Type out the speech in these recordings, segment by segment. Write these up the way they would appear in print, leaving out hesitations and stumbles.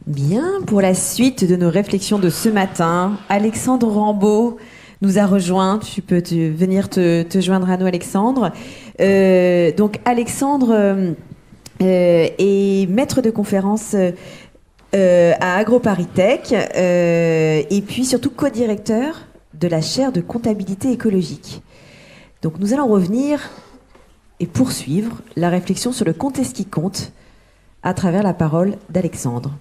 Bien, pour la suite de nos réflexions de ce matin, Alexandre Rambaud nous a rejoint. Tu peux venir te joindre à nous, Alexandre. Donc Alexandre est maître de conférence à AgroParisTech et puis surtout co-directeur de la chaire de comptabilité écologique. Donc nous allons revenir et poursuivre la réflexion sur le compte est-ce qui compte à travers la parole d'Alexandre.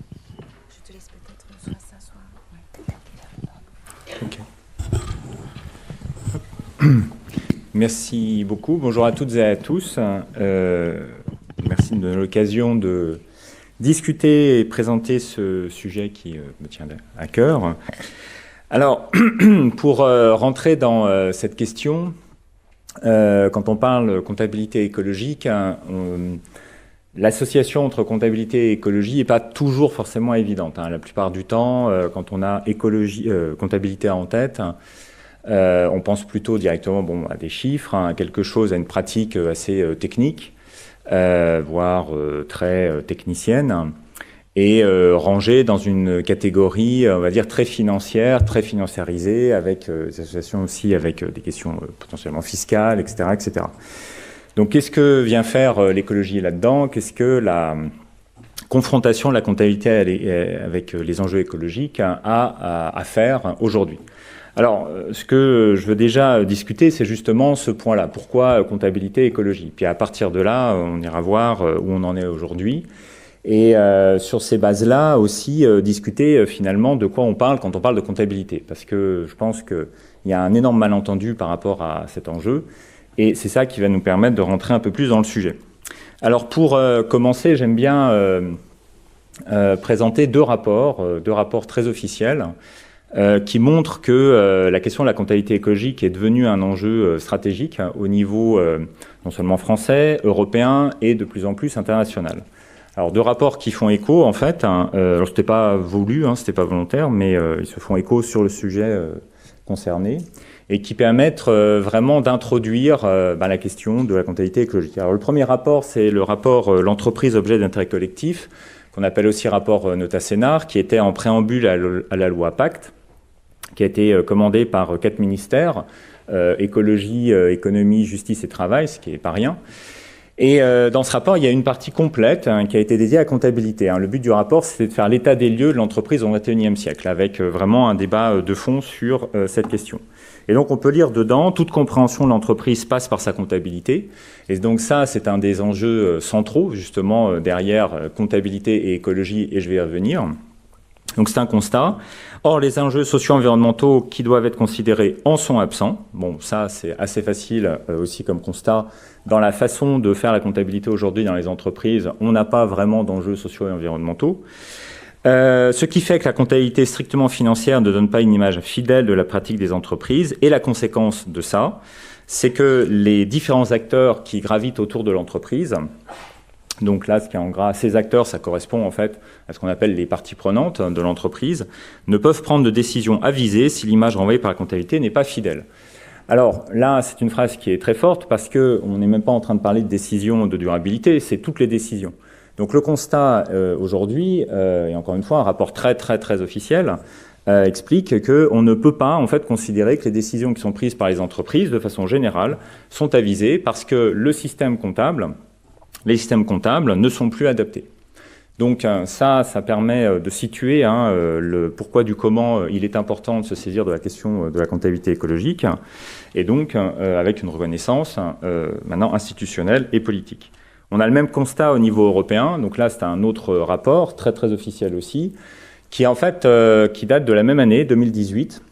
Je te laisse peut-être soit s'asseoir. Okay. Merci beaucoup. Bonjour à toutes et à tous. Merci de l'occasion de discuter et présenter ce sujet qui me tient à cœur. Alors, pour rentrer dans cette question, quand on parle comptabilité écologique, l'association entre comptabilité et écologie n'est pas toujours forcément évidente. La plupart du temps, quand on a comptabilité en tête, on pense plutôt directement à des chiffres, à quelque chose, à une pratique assez technique, voire très technicienne, et rangée dans une catégorie, on va dire, très financière, très financiarisée, avec des associations aussi avec des questions potentiellement fiscales, etc., etc. Donc, qu'est-ce que vient faire l'écologie là-dedans? Qu'est-ce que la confrontation de la comptabilité avec les enjeux écologiques a à faire aujourd'hui? Alors, ce que je veux déjà discuter, c'est justement ce point-là. Pourquoi comptabilité et écologie? Puis à partir de là, on ira voir où on en est aujourd'hui. Et sur ces bases-là aussi, discuter finalement de quoi on parle quand on parle de comptabilité. Parce que je pense qu'il y a un énorme malentendu par rapport à cet enjeu. Et c'est ça qui va nous permettre de rentrer un peu plus dans le sujet. Alors pour commencer, j'aime bien présenter deux rapports très officiels qui montrent que la question de la comptabilité écologique est devenue un enjeu stratégique au niveau non seulement français, européen et de plus en plus international. Alors deux rapports qui font écho en fait, alors c'était pas voulu, c'était pas volontaire, mais ils se font écho sur le sujet concerné et qui permettent vraiment d'introduire la question de la comptabilité écologique. Alors le premier rapport, c'est le rapport l'entreprise objet d'intérêt collectif, qu'on appelle aussi rapport Nota-Sénart, qui était en préambule à la loi Pacte, qui a été commandé par 4 ministères, écologie, économie, justice et travail, ce qui n'est pas rien. Et dans ce rapport, il y a une partie complète qui a été dédiée à la comptabilité. Le but du rapport, c'était de faire l'état des lieux de l'entreprise au XXIe siècle, avec vraiment un débat de fond sur cette question. Et donc, on peut lire dedans, toute compréhension de l'entreprise passe par sa comptabilité. Et donc ça, c'est un des enjeux centraux, justement, derrière comptabilité et écologie, et je vais y revenir. Donc c'est un constat. Or, les enjeux socio-environnementaux qui doivent être considérés en sont absents. Bon, ça, c'est assez facile aussi comme constat. Dans la façon de faire la comptabilité aujourd'hui dans les entreprises, on n'a pas vraiment d'enjeux sociaux et environnementaux. Ce qui fait que la comptabilité strictement financière ne donne pas une image fidèle de la pratique des entreprises. Et la conséquence de ça, c'est que les différents acteurs qui gravitent autour de l'entreprise, donc là, ce qui est en gras, ces acteurs, ça correspond en fait à ce qu'on appelle les parties prenantes de l'entreprise, ne peuvent prendre de décisions avisées si l'image renvoyée par la comptabilité n'est pas fidèle. Alors là, c'est une phrase qui est très forte parce qu'on n'est même pas en train de parler de décisions de durabilité, c'est toutes les décisions. Donc le constat aujourd'hui, et encore une fois un rapport très officiel, explique qu'on ne peut pas en fait considérer que les décisions qui sont prises par les entreprises de façon générale sont avisées parce que les systèmes comptables ne sont plus adaptés. Donc ça permet de situer le pourquoi du comment il est important de se saisir de la question de la comptabilité écologique, et donc avec une reconnaissance maintenant institutionnelle et politique. On a le même constat au niveau européen, donc là c'est un autre rapport, très officiel aussi, qui en fait qui date de la même année, 2018.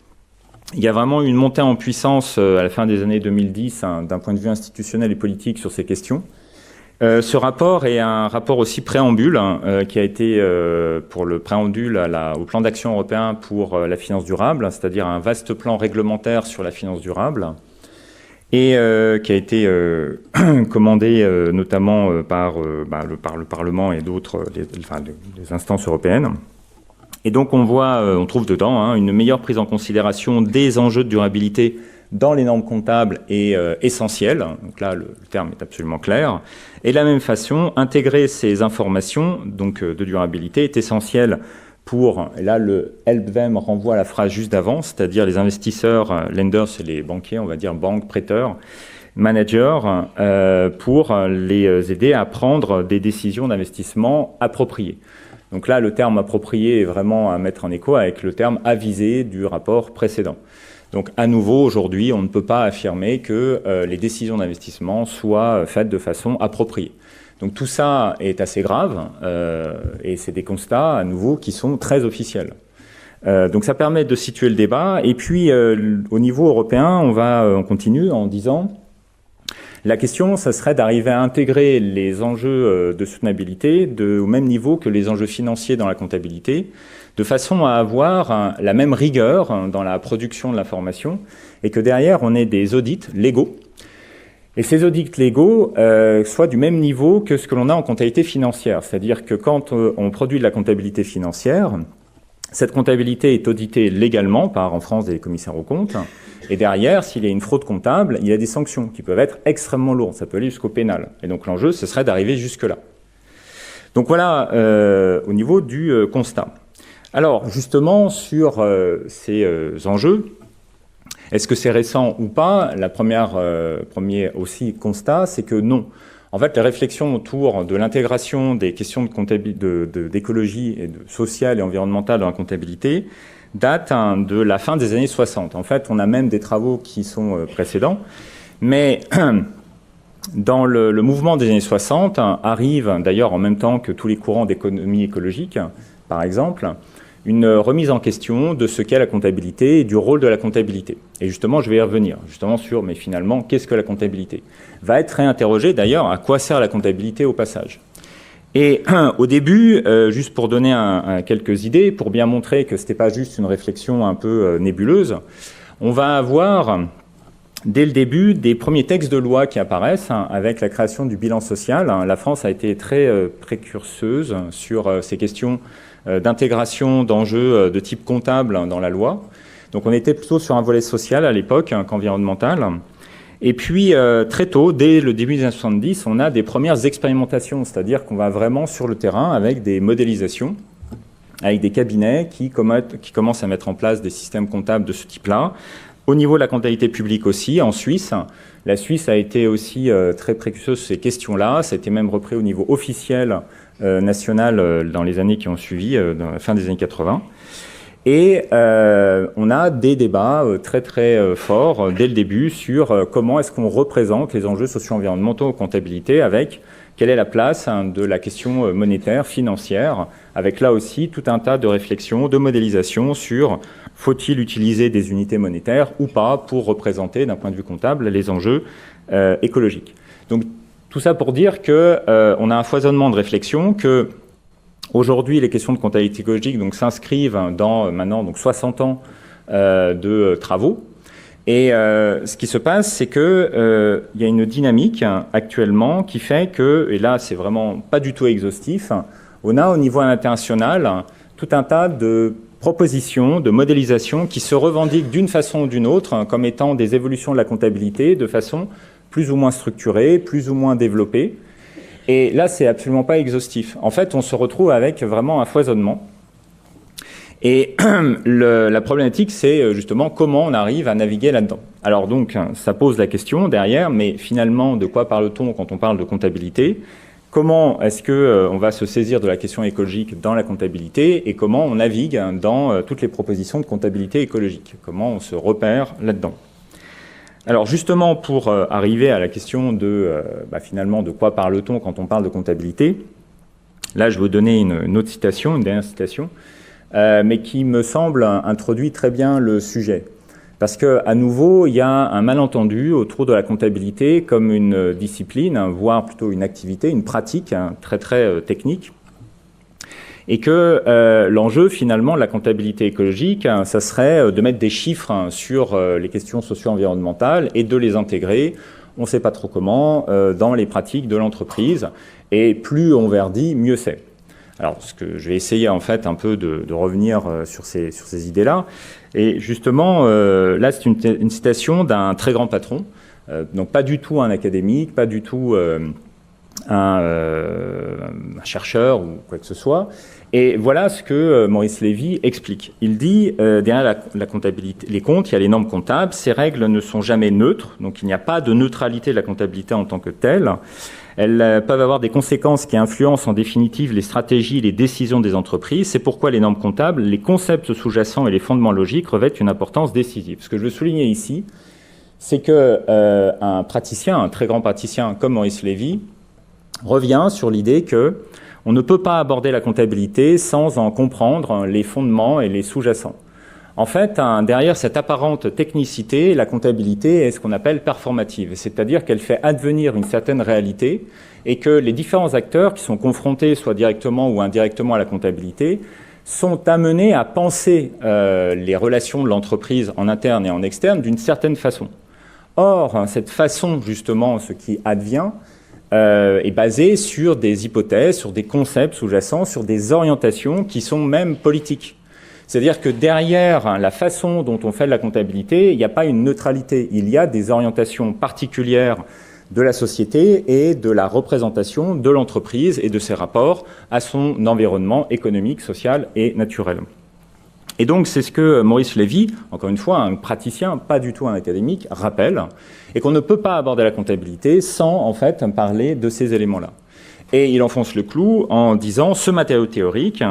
Il y a vraiment une montée en puissance à la fin des années 2010 d'un point de vue institutionnel et politique sur ces questions. Ce rapport est un rapport aussi préambule qui a été pour le préambule au plan d'action européen pour la finance durable, c'est-à-dire un vaste plan réglementaire sur la finance durable, et qui a été commandé notamment par le Parlement et d'autres, les instances européennes. Et donc on trouve dedans une meilleure prise en considération des enjeux de durabilité dans les normes comptables est essentiel. Donc là, le terme est absolument clair. Et de la même façon, intégrer ces informations donc, de durabilité est essentiel et là le help them renvoie à la phrase juste d'avant, c'est-à-dire les investisseurs, lenders, c'est les banquiers, on va dire banques, prêteurs, managers, pour les aider à prendre des décisions d'investissement appropriées. Donc là, le terme approprié est vraiment à mettre en écho avec le terme avisé du rapport précédent. Donc à nouveau, aujourd'hui, on ne peut pas affirmer que les décisions d'investissement soient faites de façon appropriée. Donc tout ça est assez grave et c'est des constats, à nouveau, qui sont très officiels. Donc ça permet de situer le débat. Et puis, au niveau européen, on continue en disant... La question, ça serait d'arriver à intégrer les enjeux de soutenabilité au même niveau que les enjeux financiers dans la comptabilité, de façon à avoir la même rigueur dans la production de l'information et que derrière, on ait des audits légaux. Et ces audits légaux soient du même niveau que ce que l'on a en comptabilité financière. C'est-à-dire que quand on produit de la comptabilité financière, cette comptabilité est auditée légalement par, en France, des commissaires aux comptes. Et derrière, s'il y a une fraude comptable, il y a des sanctions qui peuvent être extrêmement lourdes. Ça peut aller jusqu'au pénal. Et donc l'enjeu, ce serait d'arriver jusque-là. Donc voilà, au niveau du constat. Alors, justement, sur ces enjeux, est-ce que c'est récent ou pas? Premier aussi constat, c'est que non. En fait, les réflexions autour de l'intégration des questions d'écologie et sociale et environnementale dans la comptabilité datent de la fin des années 60. En fait, on a même des travaux qui sont précédents, mais dans le mouvement des années 60 arrive, d'ailleurs en même temps que tous les courants d'économie écologique, par exemple, une remise en question de ce qu'est la comptabilité et du rôle de la comptabilité. Et justement, je vais y revenir, justement sur, mais finalement, qu'est-ce que la comptabilité? Va être réinterrogé d'ailleurs, à quoi sert la comptabilité au passage. Et au début, juste pour donner quelques idées, pour bien montrer que ce n'était pas juste une réflexion un peu nébuleuse, on va avoir, dès le début, des premiers textes de loi qui apparaissent avec la création du bilan social. La France a été très précurseuse sur ces questions d'intégration d'enjeux de type comptable dans la loi. Donc on était plutôt sur un volet social à l'époque qu'environnemental. Et puis très tôt, dès le début des années 70, on a des premières expérimentations, c'est-à-dire qu'on va vraiment sur le terrain avec des modélisations, avec des cabinets qui commencent à mettre en place des systèmes comptables de ce type-là. Au niveau de la comptabilité publique aussi, en Suisse, la Suisse a été aussi très précurseuse sur ces questions-là. Ça a été même repris au niveau officiel national dans les années qui ont suivi, dans la fin des années 80. Et on a des débats très très forts dès le début sur comment est-ce qu'on représente les enjeux socio-environnementaux en comptabilité avec quelle est la place de la question monétaire, financière, avec là aussi tout un tas de réflexions, de modélisation sur faut-il utiliser des unités monétaires ou pas pour représenter d'un point de vue comptable les enjeux écologiques. Donc tout ça pour dire qu'on a un foisonnement de réflexion, que aujourd'hui les questions de comptabilité écologique s'inscrivent dans maintenant 60 ans de travaux. Et ce qui se passe, c'est que y a une dynamique actuellement qui fait que, et là c'est vraiment pas du tout exhaustif, on a au niveau international tout un tas de propositions, de modélisations qui se revendiquent d'une façon ou d'une autre comme étant des évolutions de la comptabilité de façon plus ou moins structurée, plus ou moins développée. Et là, c'est absolument pas exhaustif. En fait, on se retrouve avec vraiment un foisonnement. Et la problématique, c'est justement comment on arrive à naviguer là-dedans. Alors donc, ça pose la question derrière, mais finalement, de quoi parle-t-on quand on parle de comptabilité? Comment est-ce qu'on va se saisir de la question écologique dans la comptabilité et comment on navigue dans toutes les propositions de comptabilité écologique? Comment on se repère là-dedans? Alors justement, pour arriver à la question de finalement de quoi parle-t-on quand on parle de comptabilité, là je vais vous donner une autre citation, une dernière citation, mais qui me semble introduit très bien le sujet. Parce qu'à nouveau, il y a un malentendu autour de la comptabilité comme une discipline, voire plutôt une activité, une pratique très très technique. Et que l'enjeu finalement de la comptabilité écologique, ça serait de mettre des chiffres sur les questions socio-environnementales et de les intégrer, on ne sait pas trop comment, dans les pratiques de l'entreprise. Et plus on verdit, mieux c'est. Alors, ce que je vais essayer en fait un peu de revenir sur ces idées-là. Et justement, là c'est une citation d'un très grand patron, donc pas du tout un académique, pas du tout un chercheur ou quoi que ce soit, Et voilà ce que Maurice Lévy explique. Il dit, derrière la comptabilité, les comptes, il y a les normes comptables. Ces règles ne sont jamais neutres, donc il n'y a pas de neutralité de la comptabilité en tant que telle. Elles peuvent avoir des conséquences qui influencent en définitive les stratégies et les décisions des entreprises. C'est pourquoi les normes comptables, les concepts sous-jacents et les fondements logiques revêtent une importance décisive. Ce que je veux souligner ici, c'est que un praticien, un très grand praticien comme Maurice Lévy, revient sur l'idée que on ne peut pas aborder la comptabilité sans en comprendre les fondements et les sous-jacents. En fait, derrière cette apparente technicité, la comptabilité est ce qu'on appelle performative, c'est-à-dire qu'elle fait advenir une certaine réalité et que les différents acteurs qui sont confrontés, soit directement ou indirectement à la comptabilité, sont amenés à penser les relations de l'entreprise en interne et en externe d'une certaine façon. Or, cette façon, justement, ce qui advient, est basée sur des hypothèses, sur des concepts sous-jacents, sur des orientations qui sont même politiques. C'est-à-dire que derrière la façon dont on fait de la comptabilité, il n'y a pas une neutralité, il y a des orientations particulières de la société et de la représentation de l'entreprise et de ses rapports à son environnement économique, social et naturel. Et donc c'est ce que Maurice Lévy, encore une fois un praticien, pas du tout un académique, rappelle, et qu'on ne peut pas aborder la comptabilité sans en fait parler de ces éléments-là. Et il enfonce le clou en disant ce matériau théorique,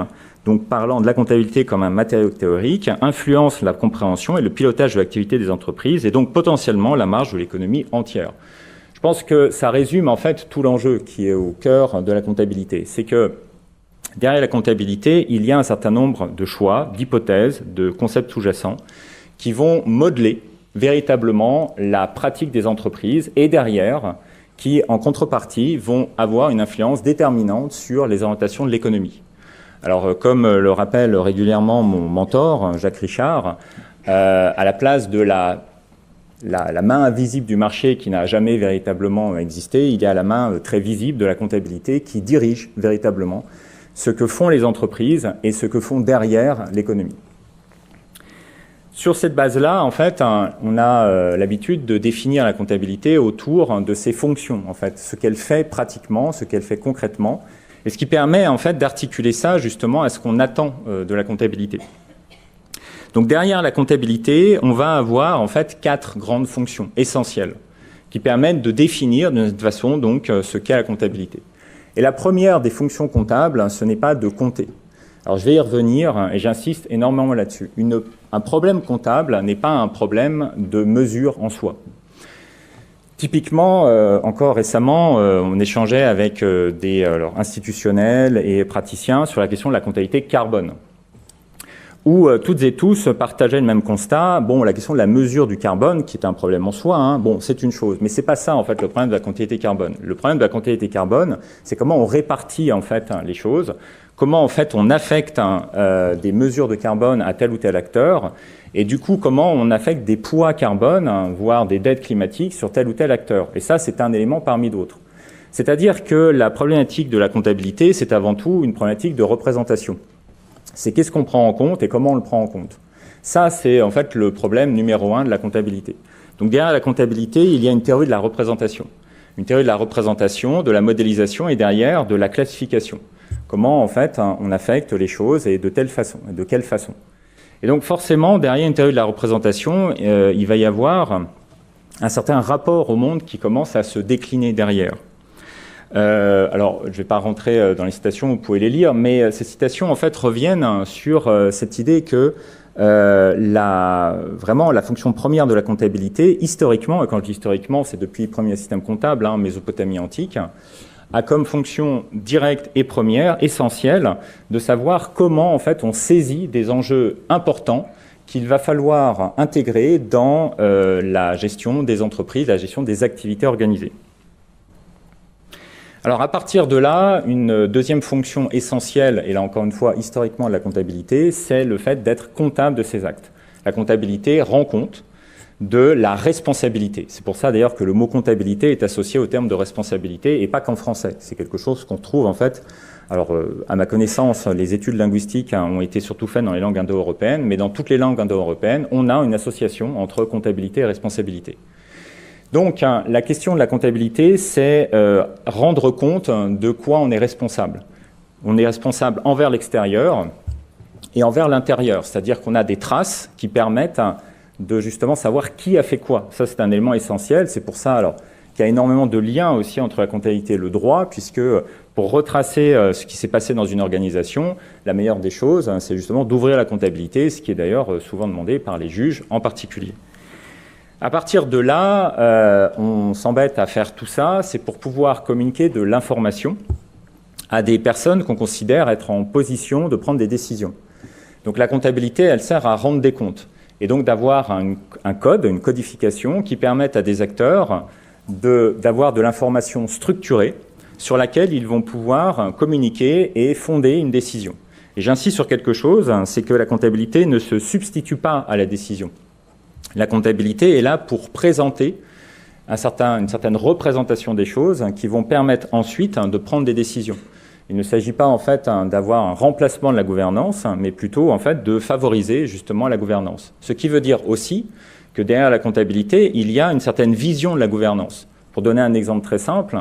donc parlant de la comptabilité comme un matériau théorique, influence la compréhension et le pilotage de l'activité des entreprises et donc potentiellement la marge de l'économie entière. Je pense que ça résume en fait tout l'enjeu qui est au cœur de la comptabilité. C'est que derrière la comptabilité, il y a un certain nombre de choix, d'hypothèses, de concepts sous-jacents qui vont modeler véritablement la pratique des entreprises et derrière, qui en contrepartie vont avoir une influence déterminante sur les orientations de l'économie. Alors, comme le rappelle régulièrement mon mentor, Jacques Richard, à la place de la main invisible du marché qui n'a jamais véritablement existé, il y a la main très visible de la comptabilité qui dirige véritablement ce que font les entreprises et ce que font derrière l'économie. Sur cette base-là, en fait, on a l'habitude de définir la comptabilité autour de ses fonctions, en fait, ce qu'elle fait pratiquement, ce qu'elle fait concrètement, et ce qui permet en fait d'articuler ça justement à ce qu'on attend de la comptabilité. Donc derrière la comptabilité, on va avoir en fait 4 grandes fonctions essentielles qui permettent de définir de cette façon donc ce qu'est la comptabilité. Et la première des fonctions comptables, ce n'est pas de compter. Alors je vais y revenir et j'insiste énormément là-dessus. Un problème comptable n'est pas un problème de mesure en soi. Typiquement, encore récemment, on échangeait avec des institutionnels et praticiens sur la question de la comptabilité carbone, où toutes et tous partageaient le même constat. Bon, la question de la mesure du carbone, qui est un problème en soi, hein, bon, c'est une chose, mais c'est pas ça en fait le problème de la comptabilité carbone. Le problème de la comptabilité carbone, c'est comment on répartit en fait les choses, comment en fait on affecte des mesures de carbone à tel ou tel acteur. Et du coup, comment on affecte des poids carbone, voire des dettes climatiques sur tel ou tel acteur. Et ça, c'est un élément parmi d'autres. C'est-à-dire que la problématique de la comptabilité, c'est avant tout une problématique de représentation. C'est qu'est-ce qu'on prend en compte et comment on le prend en compte. Ça, c'est en fait le problème numéro 1 de la comptabilité. Donc derrière la comptabilité, il y a une théorie de la représentation. Une théorie de la représentation, de la modélisation et derrière de la classification. Comment en fait on affecte les choses et de telle façon, de quelle façon. Et donc forcément, derrière une théorie de la représentation, il va y avoir un certain rapport au monde qui commence à se décliner derrière. Alors, je ne vais pas rentrer dans les citations, vous pouvez les lire, mais ces citations en fait reviennent sur cette idée que vraiment la fonction première de la comptabilité, historiquement, et quand je dis historiquement, c'est depuis le premier système comptable, Mésopotamie antique, a comme fonction directe et première, essentielle, de savoir comment en fait on saisit des enjeux importants qu'il va falloir intégrer dans la gestion des entreprises, la gestion des activités organisées. Alors à partir de là, une deuxième fonction essentielle, et là encore une fois historiquement de la comptabilité, c'est le fait d'être comptable de ses actes. La comptabilité rend compte de la responsabilité. C'est pour ça d'ailleurs que le mot comptabilité est associé au terme de responsabilité et pas qu'en français. C'est quelque chose qu'on trouve en fait, alors à ma connaissance, les études linguistiques ont été surtout faites dans les langues indo-européennes, mais dans toutes les langues indo-européennes, on a une association entre comptabilité et responsabilité. Donc la question de la comptabilité, c'est rendre compte de quoi on est responsable. On est responsable envers l'extérieur et envers l'intérieur, c'est-à-dire qu'on a des traces qui permettent de justement savoir qui a fait quoi. Ça, c'est un élément essentiel. C'est pour ça alors qu'il y a énormément de liens aussi entre la comptabilité et le droit, puisque pour retracer ce qui s'est passé dans une organisation, la meilleure des choses, c'est justement d'ouvrir la comptabilité, ce qui est d'ailleurs souvent demandé par les juges en particulier. À partir de là, on s'embête à faire tout ça, c'est pour pouvoir communiquer de l'information à des personnes qu'on considère être en position de prendre des décisions. Donc la comptabilité, elle sert à rendre des comptes. Et donc d'avoir un code, une codification qui permette à des acteurs d'avoir de l'information structurée sur laquelle ils vont pouvoir communiquer et fonder une décision. Et j'insiste sur quelque chose, c'est que la comptabilité ne se substitue pas à la décision. La comptabilité est là pour présenter une certaine représentation des choses qui vont permettre ensuite de prendre des décisions. Il ne s'agit pas en fait d'avoir un remplacement de la gouvernance, mais plutôt en fait de favoriser justement la gouvernance. Ce qui veut dire aussi que derrière la comptabilité, il y a une certaine vision de la gouvernance. Pour donner un exemple très simple,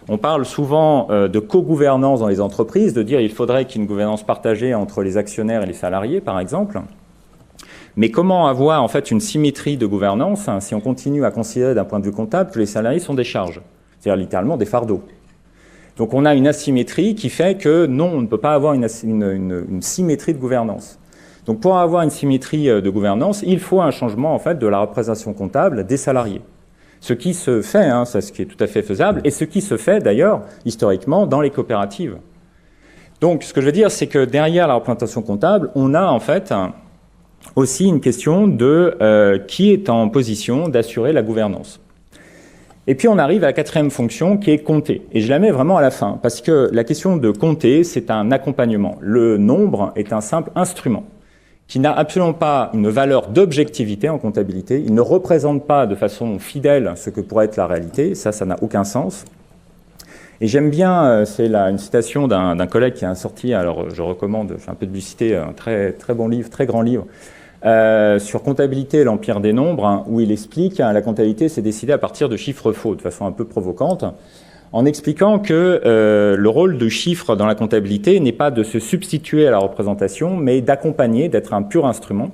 on parle souvent de co-gouvernance dans les entreprises, de dire qu'il faudrait qu'il y ait une gouvernance partagée entre les actionnaires et les salariés, par exemple. Mais comment avoir en fait une symétrie de gouvernance si on continue à considérer d'un point de vue comptable que les salariés sont des charges, c'est-à-dire littéralement des fardeaux. Donc on a une asymétrie qui fait que non, on ne peut pas avoir une symétrie de gouvernance. Donc pour avoir une symétrie de gouvernance, il faut un changement en fait de la représentation comptable des salariés. Ce qui se fait, c'est ce qui est tout à fait faisable, et ce qui se fait d'ailleurs historiquement dans les coopératives. Donc ce que je veux dire, c'est que derrière la représentation comptable, on a en fait aussi une question de qui est en position d'assurer la gouvernance. Et puis on arrive à la quatrième fonction qui est compter. Et je la mets vraiment à la fin, parce que la question de compter, c'est un accompagnement. Le nombre est un simple instrument qui n'a absolument pas une valeur d'objectivité en comptabilité. Il ne représente pas de façon fidèle ce que pourrait être la réalité. Ça n'a aucun sens. Et j'aime bien, c'est une citation d'un collègue qui a sorti, alors je recommande, je fais un peu de publicité, un très, très bon livre, très grand livre, sur comptabilité et l'empire des nombres, où il explique la comptabilité c'est décidé à partir de chiffres faux, de façon un peu provocante, en expliquant que le rôle de chiffre dans la comptabilité n'est pas de se substituer à la représentation, mais d'accompagner, d'être un pur instrument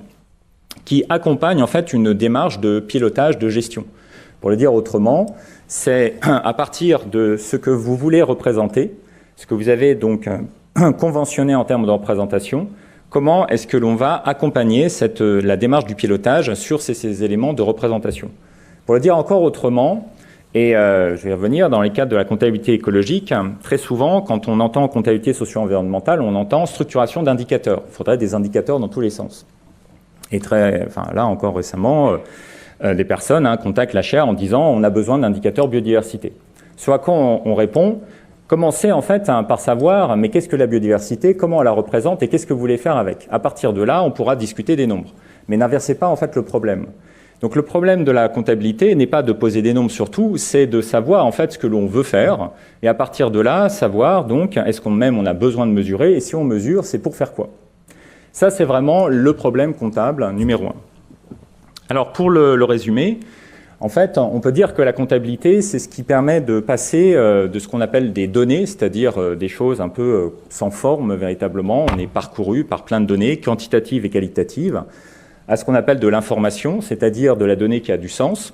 qui accompagne en fait une démarche de pilotage, de gestion. Pour le dire autrement, c'est à partir de ce que vous voulez représenter, ce que vous avez donc conventionné en termes de représentation, comment est-ce que l'on va accompagner la démarche du pilotage sur ces éléments de représentation. Pour le dire encore autrement, et je vais revenir dans les cadres de la comptabilité écologique, très souvent, quand on entend comptabilité socio-environnementale, on entend structuration d'indicateurs. Il faudrait des indicateurs dans tous les sens. Et là encore récemment, des personnes contactent la chaire en disant on a besoin d'indicateurs biodiversité. Soit quand on répond, commencez en fait par savoir mais qu'est-ce que la biodiversité, comment on la représente et qu'est-ce que vous voulez faire avec. À partir de là, on pourra discuter des nombres. Mais n'inversez pas en fait le problème. Donc le problème de la comptabilité n'est pas de poser des nombres sur tout, c'est de savoir en fait ce que l'on veut faire et à partir de là, savoir donc est-ce qu'on a besoin de mesurer et si on mesure, c'est pour faire quoi. Ça, c'est vraiment le problème comptable numéro 1. Alors pour le résumer, en fait, on peut dire que la comptabilité, c'est ce qui permet de passer de ce qu'on appelle des données, c'est-à-dire des choses un peu sans forme véritablement, on est parcouru par plein de données, quantitatives et qualitatives, à ce qu'on appelle de l'information, c'est-à-dire de la donnée qui a du sens.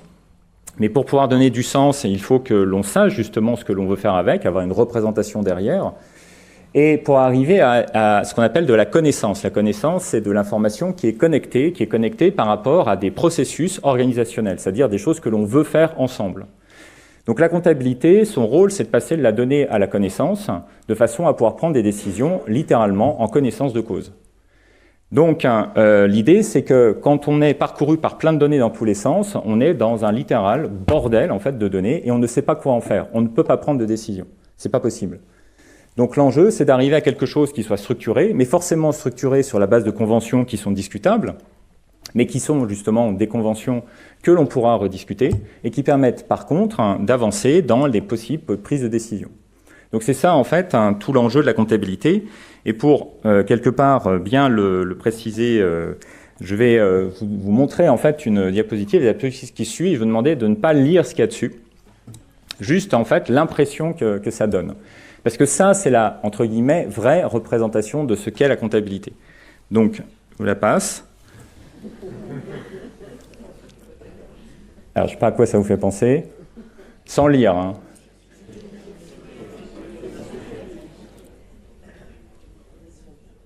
Mais pour pouvoir donner du sens, il faut que l'on sache justement ce que l'on veut faire avec, avoir une représentation derrière. Et pour arriver à ce qu'on appelle de la connaissance. La connaissance, c'est de l'information qui est connectée par rapport à des processus organisationnels, c'est-à-dire des choses que l'on veut faire ensemble. Donc la comptabilité, son rôle, c'est de passer de la donnée à la connaissance, de façon à pouvoir prendre des décisions littéralement en connaissance de cause. Donc l'idée, c'est que quand on est parcouru par plein de données dans tous les sens, on est dans un littéral bordel en fait de données et on ne sait pas quoi en faire. On ne peut pas prendre de décision. C'est pas possible. Donc l'enjeu, c'est d'arriver à quelque chose qui soit structuré, mais forcément structuré sur la base de conventions qui sont discutables, mais qui sont justement des conventions que l'on pourra rediscuter et qui permettent par contre d'avancer dans les possibles prises de décision. Donc c'est ça en fait tout l'enjeu de la comptabilité. Et pour quelque part bien le préciser, je vais vous montrer en fait une diapositive. La diapositive qui suit, je vais vous demander de ne pas lire ce qu'il y a dessus, juste en fait l'impression que ça donne. Parce que ça, c'est la, entre guillemets, vraie représentation de ce qu'est la comptabilité. Donc, je vous la passe. Alors, je ne sais pas à quoi ça vous fait penser. Sans lire, hein.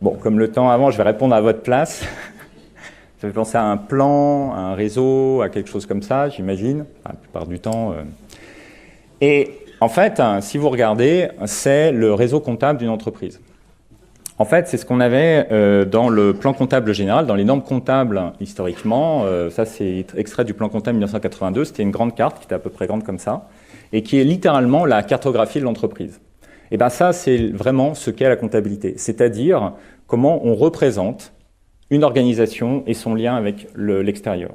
Bon, comme le temps avant, je vais répondre à votre place. Ça fait penser à un plan, à un réseau, à quelque chose comme ça, j'imagine, enfin, la plupart du temps. Et en fait, si vous regardez, c'est le réseau comptable d'une entreprise. En fait, c'est ce qu'on avait dans le plan comptable général, dans les normes comptables historiquement. Ça, c'est extrait du plan comptable 1982. C'était une grande carte qui était à peu près grande comme ça, et qui est littéralement la cartographie de l'entreprise. Et bien ça, c'est vraiment ce qu'est la comptabilité, c'est-à-dire comment on représente une organisation et son lien avec l'extérieur.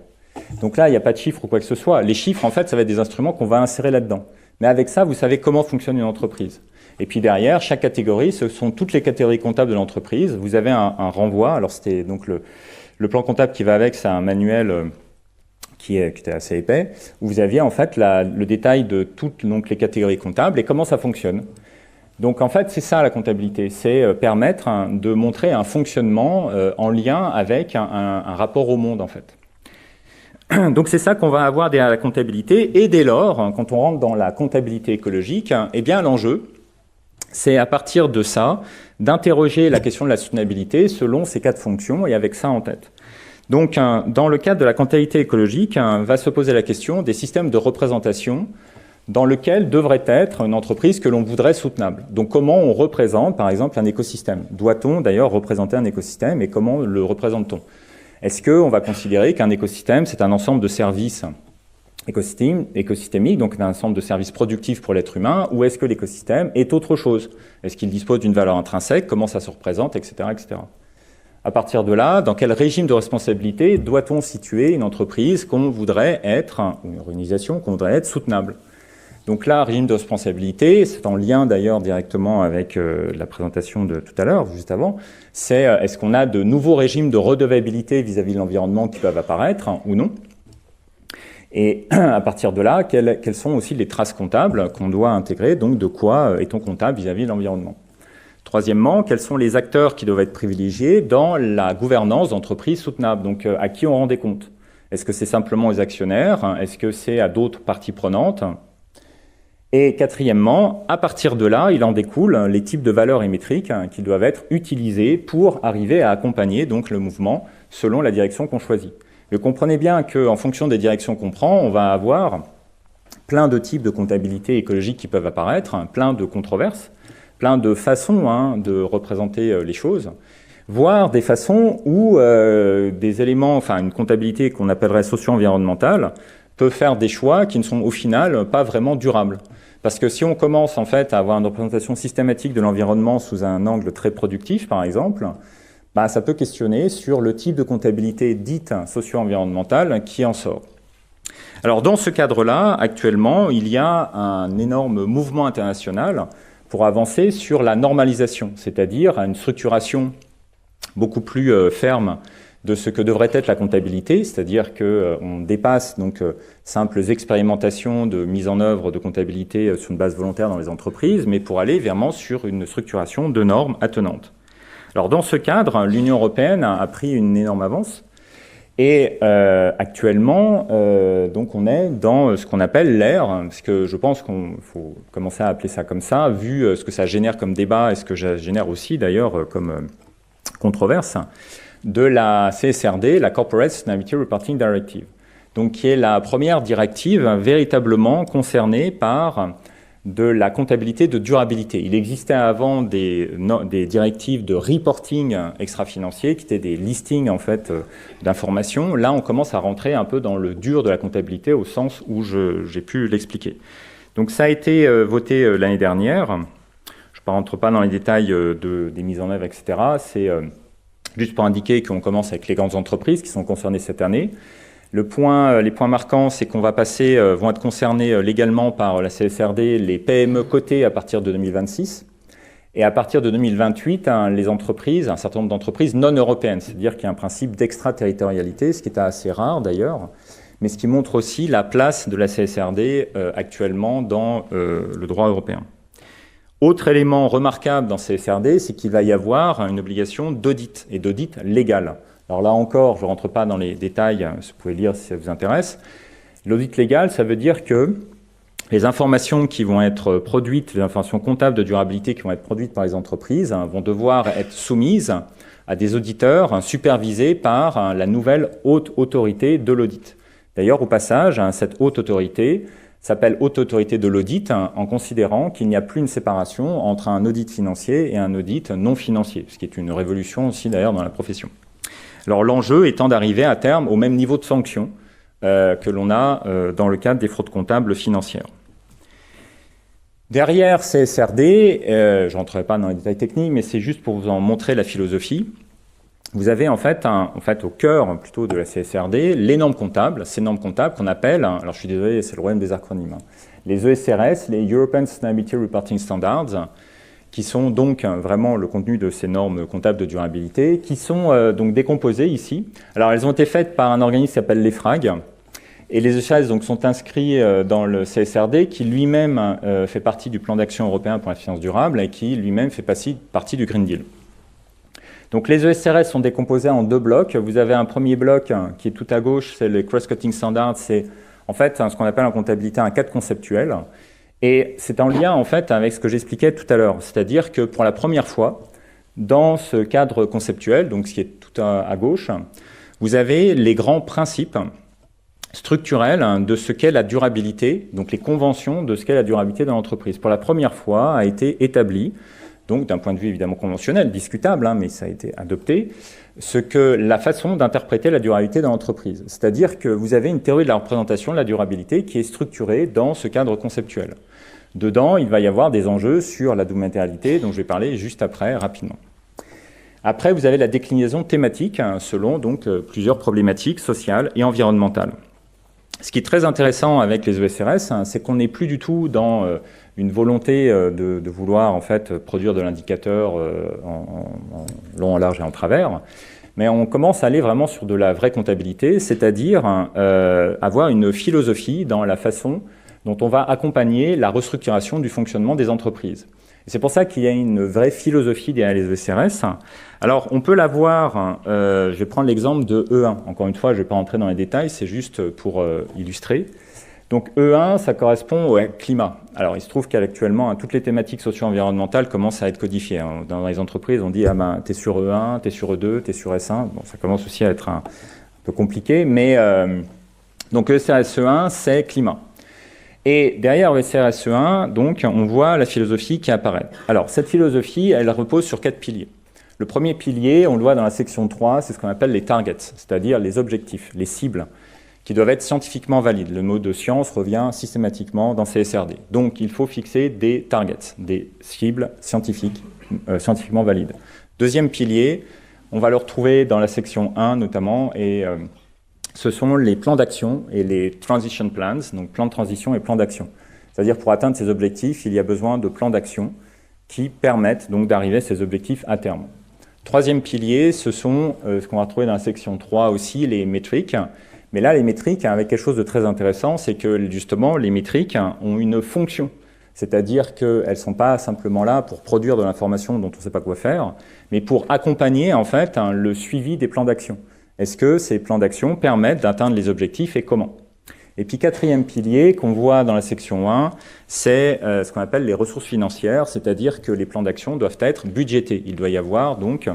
Donc là, il n'y a pas de chiffres ou quoi que ce soit. Les chiffres, en fait, ça va être des instruments qu'on va insérer là-dedans. Mais avec ça, vous savez comment fonctionne une entreprise. Et puis derrière, chaque catégorie, ce sont toutes les catégories comptables de l'entreprise. Vous avez un renvoi. Alors c'était donc le plan comptable qui va avec, c'est un manuel qui était assez épais, où vous aviez en fait le détail de toutes donc, les catégories comptables et comment ça fonctionne. Donc en fait, c'est ça la comptabilité, c'est permettre de montrer un fonctionnement en lien avec un rapport au monde en fait. Donc c'est ça qu'on va avoir derrière la comptabilité, et dès lors, quand on rentre dans la comptabilité écologique, eh bien l'enjeu, c'est à partir de ça, d'interroger la question de la soutenabilité selon ces quatre fonctions et avec ça en tête. Donc dans le cadre de la comptabilité écologique, va se poser la question des systèmes de représentation dans lequel devrait être une entreprise que l'on voudrait soutenable. Donc comment on représente par exemple un écosystème? Doit-on d'ailleurs représenter un écosystème et comment le représente-t-on? Est-ce qu'on va considérer qu'un écosystème, c'est un ensemble de services écosystémiques, donc un ensemble de services productifs pour l'être humain, ou est-ce que l'écosystème est autre chose? Est-ce qu'il dispose d'une valeur intrinsèque? Comment ça se représente, etc., etc. À partir de là, dans quel régime de responsabilité doit-on situer une entreprise qu'on voudrait être, ou une organisation qu'on voudrait être soutenable? Donc là, régime de responsabilité, c'est en lien d'ailleurs directement avec la présentation de tout à l'heure, juste avant, c'est est-ce qu'on a de nouveaux régimes de redevabilité vis-à-vis de l'environnement qui peuvent apparaître ou non? Et à partir de là, quelles sont aussi les traces comptables qu'on doit intégrer, donc de quoi est-on comptable vis-à-vis de l'environnement? Troisièmement, quels sont les acteurs qui doivent être privilégiés dans la gouvernance d'entreprises soutenables? Donc à qui on rend des comptes? Est-ce que c'est simplement aux actionnaires? Est-ce que c'est à d'autres parties prenantes? Et quatrièmement, à partir de là, il en découle les types de valeurs et métriques qui doivent être utilisés pour arriver à accompagner donc le mouvement selon la direction qu'on choisit. Mais comprenez bien qu'en fonction des directions qu'on prend, on va avoir plein de types de comptabilité écologique qui peuvent apparaître, plein de controverses, plein de façons de représenter les choses, voire des façons où des éléments, enfin une comptabilité qu'on appellerait socio-environnementale, peut faire des choix qui ne sont au final pas vraiment durables. Parce que si on commence en fait à avoir une représentation systématique de l'environnement sous un angle très productif, par exemple, bah, ça peut questionner sur le type de comptabilité dite socio-environnementale qui en sort. Alors dans ce cadre-là, actuellement, il y a un énorme mouvement international pour avancer sur la normalisation, c'est-à-dire une structuration beaucoup plus ferme de ce que devrait être la comptabilité, c'est-à-dire qu'on dépasse donc simples expérimentations de mise en œuvre de comptabilité sur une base volontaire dans les entreprises, mais pour aller vraiment sur une structuration de normes attenantes. Alors dans ce cadre, l'Union européenne a pris une énorme avance et actuellement, donc on est dans ce qu'on appelle l'ère, parce que je pense qu'il faut commencer à appeler ça comme ça, vu ce que ça génère comme débat et ce que ça génère aussi d'ailleurs comme controverse, de la CSRD, la Corporate Sustainability Reporting Directive, donc qui est la première directive véritablement concernée par de la comptabilité de durabilité. Il existait avant des directives de reporting extra-financier qui étaient des listings en fait d'informations. Là, on commence à rentrer un peu dans le dur de la comptabilité au sens où j'ai pu l'expliquer. Donc ça a été voté l'année dernière. Je ne rentre pas dans les détails des mises en œuvre, etc. C'est juste pour indiquer qu'on commence avec les grandes entreprises qui sont concernées cette année. Les points marquants, c'est qu'on va passer, vont être concernés légalement par la CSRD les PME cotées à partir de 2026. Et à partir de 2028, les entreprises, un certain nombre d'entreprises non européennes, c'est-à-dire qu'il y a un principe d'extraterritorialité, ce qui est assez rare d'ailleurs, mais ce qui montre aussi la place de la CSRD actuellement dans le droit européen. Autre élément remarquable dans CSRD, c'est qu'il va y avoir une obligation d'audit, et d'audit légal. Alors là encore, je ne rentre pas dans les détails, vous pouvez lire si ça vous intéresse. L'audit légal, ça veut dire que les informations qui vont être produites, les informations comptables de durabilité qui vont être produites par les entreprises, vont devoir être soumises à des auditeurs supervisés par la nouvelle haute autorité de l'audit. D'ailleurs, au passage, cette haute autorité s'appelle haute autorité de l'audit en considérant qu'il n'y a plus une séparation entre un audit financier et un audit non financier, ce qui est une révolution aussi d'ailleurs dans la profession. Alors l'enjeu étant d'arriver à terme au même niveau de sanction que l'on a dans le cadre des fraudes comptables financières. Derrière CSRD, je ne rentrerai pas dans les détails techniques, mais c'est juste pour vous en montrer la philosophie. Vous avez en fait au cœur plutôt de la CSRD les normes comptables, ces normes comptables qu'on appelle, alors je suis désolé, c'est le royaume des acronymes, les ESRS, les European Sustainability Reporting Standards, qui sont donc vraiment le contenu de ces normes comptables de durabilité, qui sont donc décomposées ici. Alors elles ont été faites par un organisme qui s'appelle l'EFRAG, et les ESRS donc, sont inscrits dans le CSRD, qui lui-même fait partie du plan d'action européen pour la finance durable, et qui lui-même fait partie du Green Deal. Donc les ESRS sont décomposés en deux blocs. Vous avez un premier bloc qui est tout à gauche, c'est les cross-cutting standards, c'est en fait ce qu'on appelle en comptabilité un cadre conceptuel. Et c'est en lien en fait avec ce que j'expliquais tout à l'heure, c'est-à-dire que pour la première fois, dans ce cadre conceptuel, donc ce qui est tout à gauche, vous avez les grands principes structurels de ce qu'est la durabilité, donc les conventions de ce qu'est la durabilité de l'entreprise. Pour la première fois, a été établi, donc d'un point de vue évidemment conventionnel, discutable, mais ça a été adopté, la façon d'interpréter la durabilité de l'entreprise. C'est-à-dire que vous avez une théorie de la représentation de la durabilité qui est structurée dans ce cadre conceptuel. Dedans, il va y avoir des enjeux sur la double matérialité, dont je vais parler juste après, rapidement. Après, vous avez la déclinaison thématique, selon donc plusieurs problématiques sociales et environnementales. Ce qui est très intéressant avec les ESRS, c'est qu'on n'est plus du tout dans une volonté de vouloir en fait produire de l'indicateur en long, en large et en travers, mais on commence à aller vraiment sur de la vraie comptabilité, c'est-à-dire avoir une philosophie dans la façon dont on va accompagner la restructuration du fonctionnement des entreprises. Et c'est pour ça qu'il y a une vraie philosophie derrière les ESRS. Alors, on peut la voir, je vais prendre l'exemple de E1. Encore une fois, je ne vais pas rentrer dans les détails, c'est juste pour illustrer. Donc E1, ça correspond au climat. Alors, il se trouve qu'actuellement, toutes les thématiques socio-environnementales commencent à être codifiées. Dans les entreprises, on dit « Ah ben, t'es sur E1, t'es sur E2, t'es sur S1 ». Bon, ça commence aussi à être un peu compliqué, mais donc ESRS-E1, c'est climat. Et derrière ESRS-E1, donc, on voit la philosophie qui apparaît. Alors, cette philosophie, elle repose sur 4 piliers. Le premier pilier, on le voit dans la section 3, c'est ce qu'on appelle les targets, c'est-à-dire les objectifs, les cibles, qui doivent être scientifiquement valides. Le mot de science revient systématiquement dans CSRD. Donc, il faut fixer des targets, des cibles scientifiques, scientifiquement valides. Deuxième pilier, on va le retrouver dans la section 1 notamment, et ce sont les plans d'action et les transition plans, donc plans de transition et plans d'action. C'est-à-dire pour atteindre ces objectifs, il y a besoin de plans d'action qui permettent donc d'arriver à ces objectifs à terme. Troisième pilier, ce sont ce qu'on va retrouver dans la section 3 aussi, les métriques. Mais là, les métriques, avec quelque chose de très intéressant, c'est que justement, les métriques ont une fonction. C'est-à-dire qu'elles ne sont pas simplement là pour produire de l'information dont on ne sait pas quoi faire, mais pour accompagner en fait le suivi des plans d'action. Est-ce que ces plans d'action permettent d'atteindre les objectifs et comment? Et puis quatrième pilier qu'on voit dans la section 1, c'est ce qu'on appelle les ressources financières, c'est-à-dire que les plans d'action doivent être budgétés. Il doit y avoir donc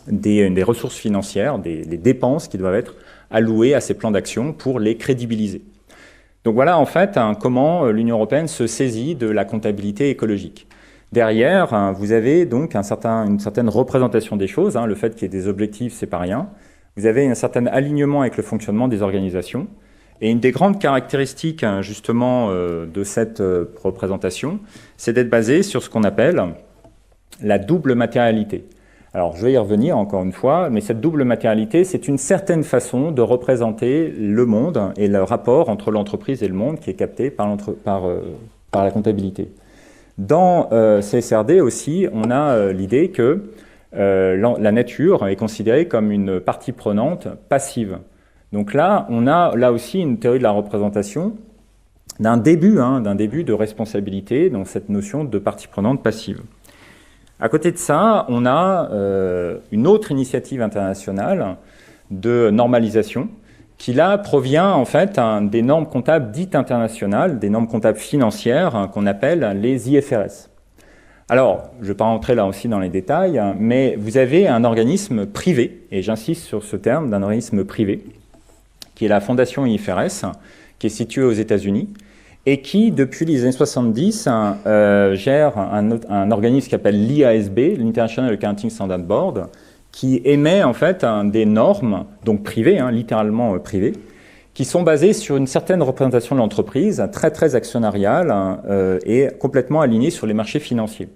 des ressources financières, des dépenses qui doivent être allouées à ces plans d'action pour les crédibiliser. Donc voilà en fait comment l'Union européenne se saisit de la comptabilité écologique. Derrière, vous avez donc une certaine représentation des choses, le fait qu'il y ait des objectifs, c'est pas rien. Vous avez un certain alignement avec le fonctionnement des organisations. Et une des grandes caractéristiques justement de cette représentation, c'est d'être basé sur ce qu'on appelle la double matérialité. Alors je vais y revenir encore une fois, mais cette double matérialité, c'est une certaine façon de représenter le monde et le rapport entre l'entreprise et le monde qui est capté par la comptabilité. Dans CSRD aussi, on a l'idée que la nature est considérée comme une partie prenante passive. Donc là, on a là aussi une théorie de la représentation d'un début de responsabilité dans cette notion de partie prenante passive. À côté de ça, on a une autre initiative internationale de normalisation qui là provient en fait des normes comptables dites internationales, des normes comptables financières qu'on appelle les IFRS. Alors, je ne vais pas rentrer là aussi dans les détails, mais vous avez un organisme privé, et j'insiste sur ce terme d'un organisme privé, qui est la Fondation IFRS, qui est située aux États-Unis, et qui, depuis les années 70, gère un organisme qui s'appelle l'IASB, l'International Accounting Standard Board, qui émet en fait des normes, donc privées, littéralement privées, qui sont basées sur une certaine représentation de l'entreprise, très très actionnariale et complètement alignées sur les marchés financiers.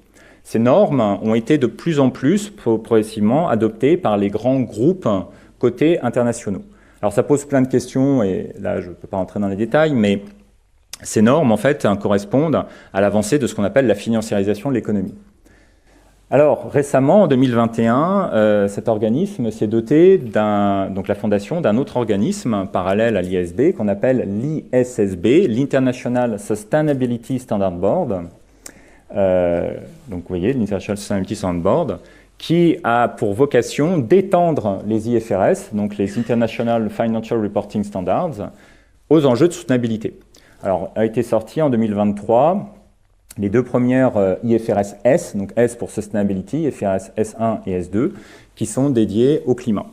Ces normes ont été de plus en plus progressivement adoptées par les grands groupes cotés internationaux. Alors ça pose plein de questions, et là je ne peux pas rentrer dans les détails, mais ces normes, en fait, correspondent à l'avancée de ce qu'on appelle la financiarisation de l'économie. Alors, récemment, en 2021, cet organisme s'est doté, donc la fondation, d'un autre organisme parallèle à l'ISB, qu'on appelle l'ISSB, l'International Sustainability Standard Board. Donc, vous voyez, l'International Sustainability Standard Board, qui a pour vocation d'étendre les IFRS, donc les International Financial Reporting Standards, aux enjeux de soutenabilité. Alors, a été sorti en 2023 les deux premières IFRS S, donc S pour Sustainability, IFRS S1 et S2, qui sont dédiées au climat.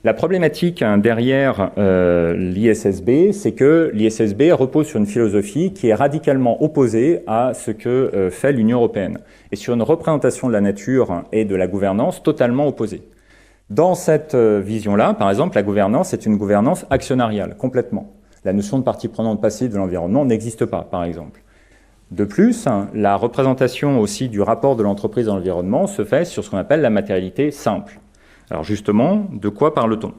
La problématique derrière l'ISSB, c'est que l'ISSB repose sur une philosophie qui est radicalement opposée à ce que fait l'Union européenne, et sur une représentation de la nature et de la gouvernance totalement opposée. Dans cette vision-là, par exemple, la gouvernance est une gouvernance actionnariale, complètement. La notion de partie prenante passive de l'environnement n'existe pas, par exemple. De plus, la représentation aussi du rapport de l'entreprise dans l'environnement se fait sur ce qu'on appelle la matérialité simple. Alors justement, de quoi parle-t-on?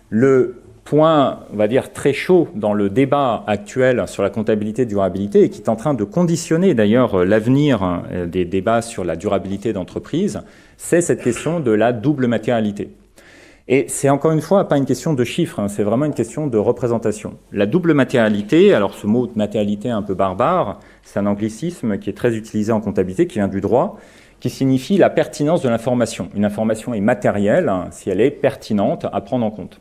Le point, on va dire, très chaud dans le débat actuel sur la comptabilité de durabilité, et qui est en train de conditionner d'ailleurs l'avenir des débats sur la durabilité d'entreprise, c'est cette question de la double matérialité. Et c'est encore une fois pas une question de chiffres, c'est vraiment une question de représentation. La double matérialité, alors ce mot de matérialité un peu barbare, c'est un anglicisme qui est très utilisé en comptabilité, qui vient du droit, qui signifie la pertinence de l'information. Une information est matérielle si elle est pertinente à prendre en compte.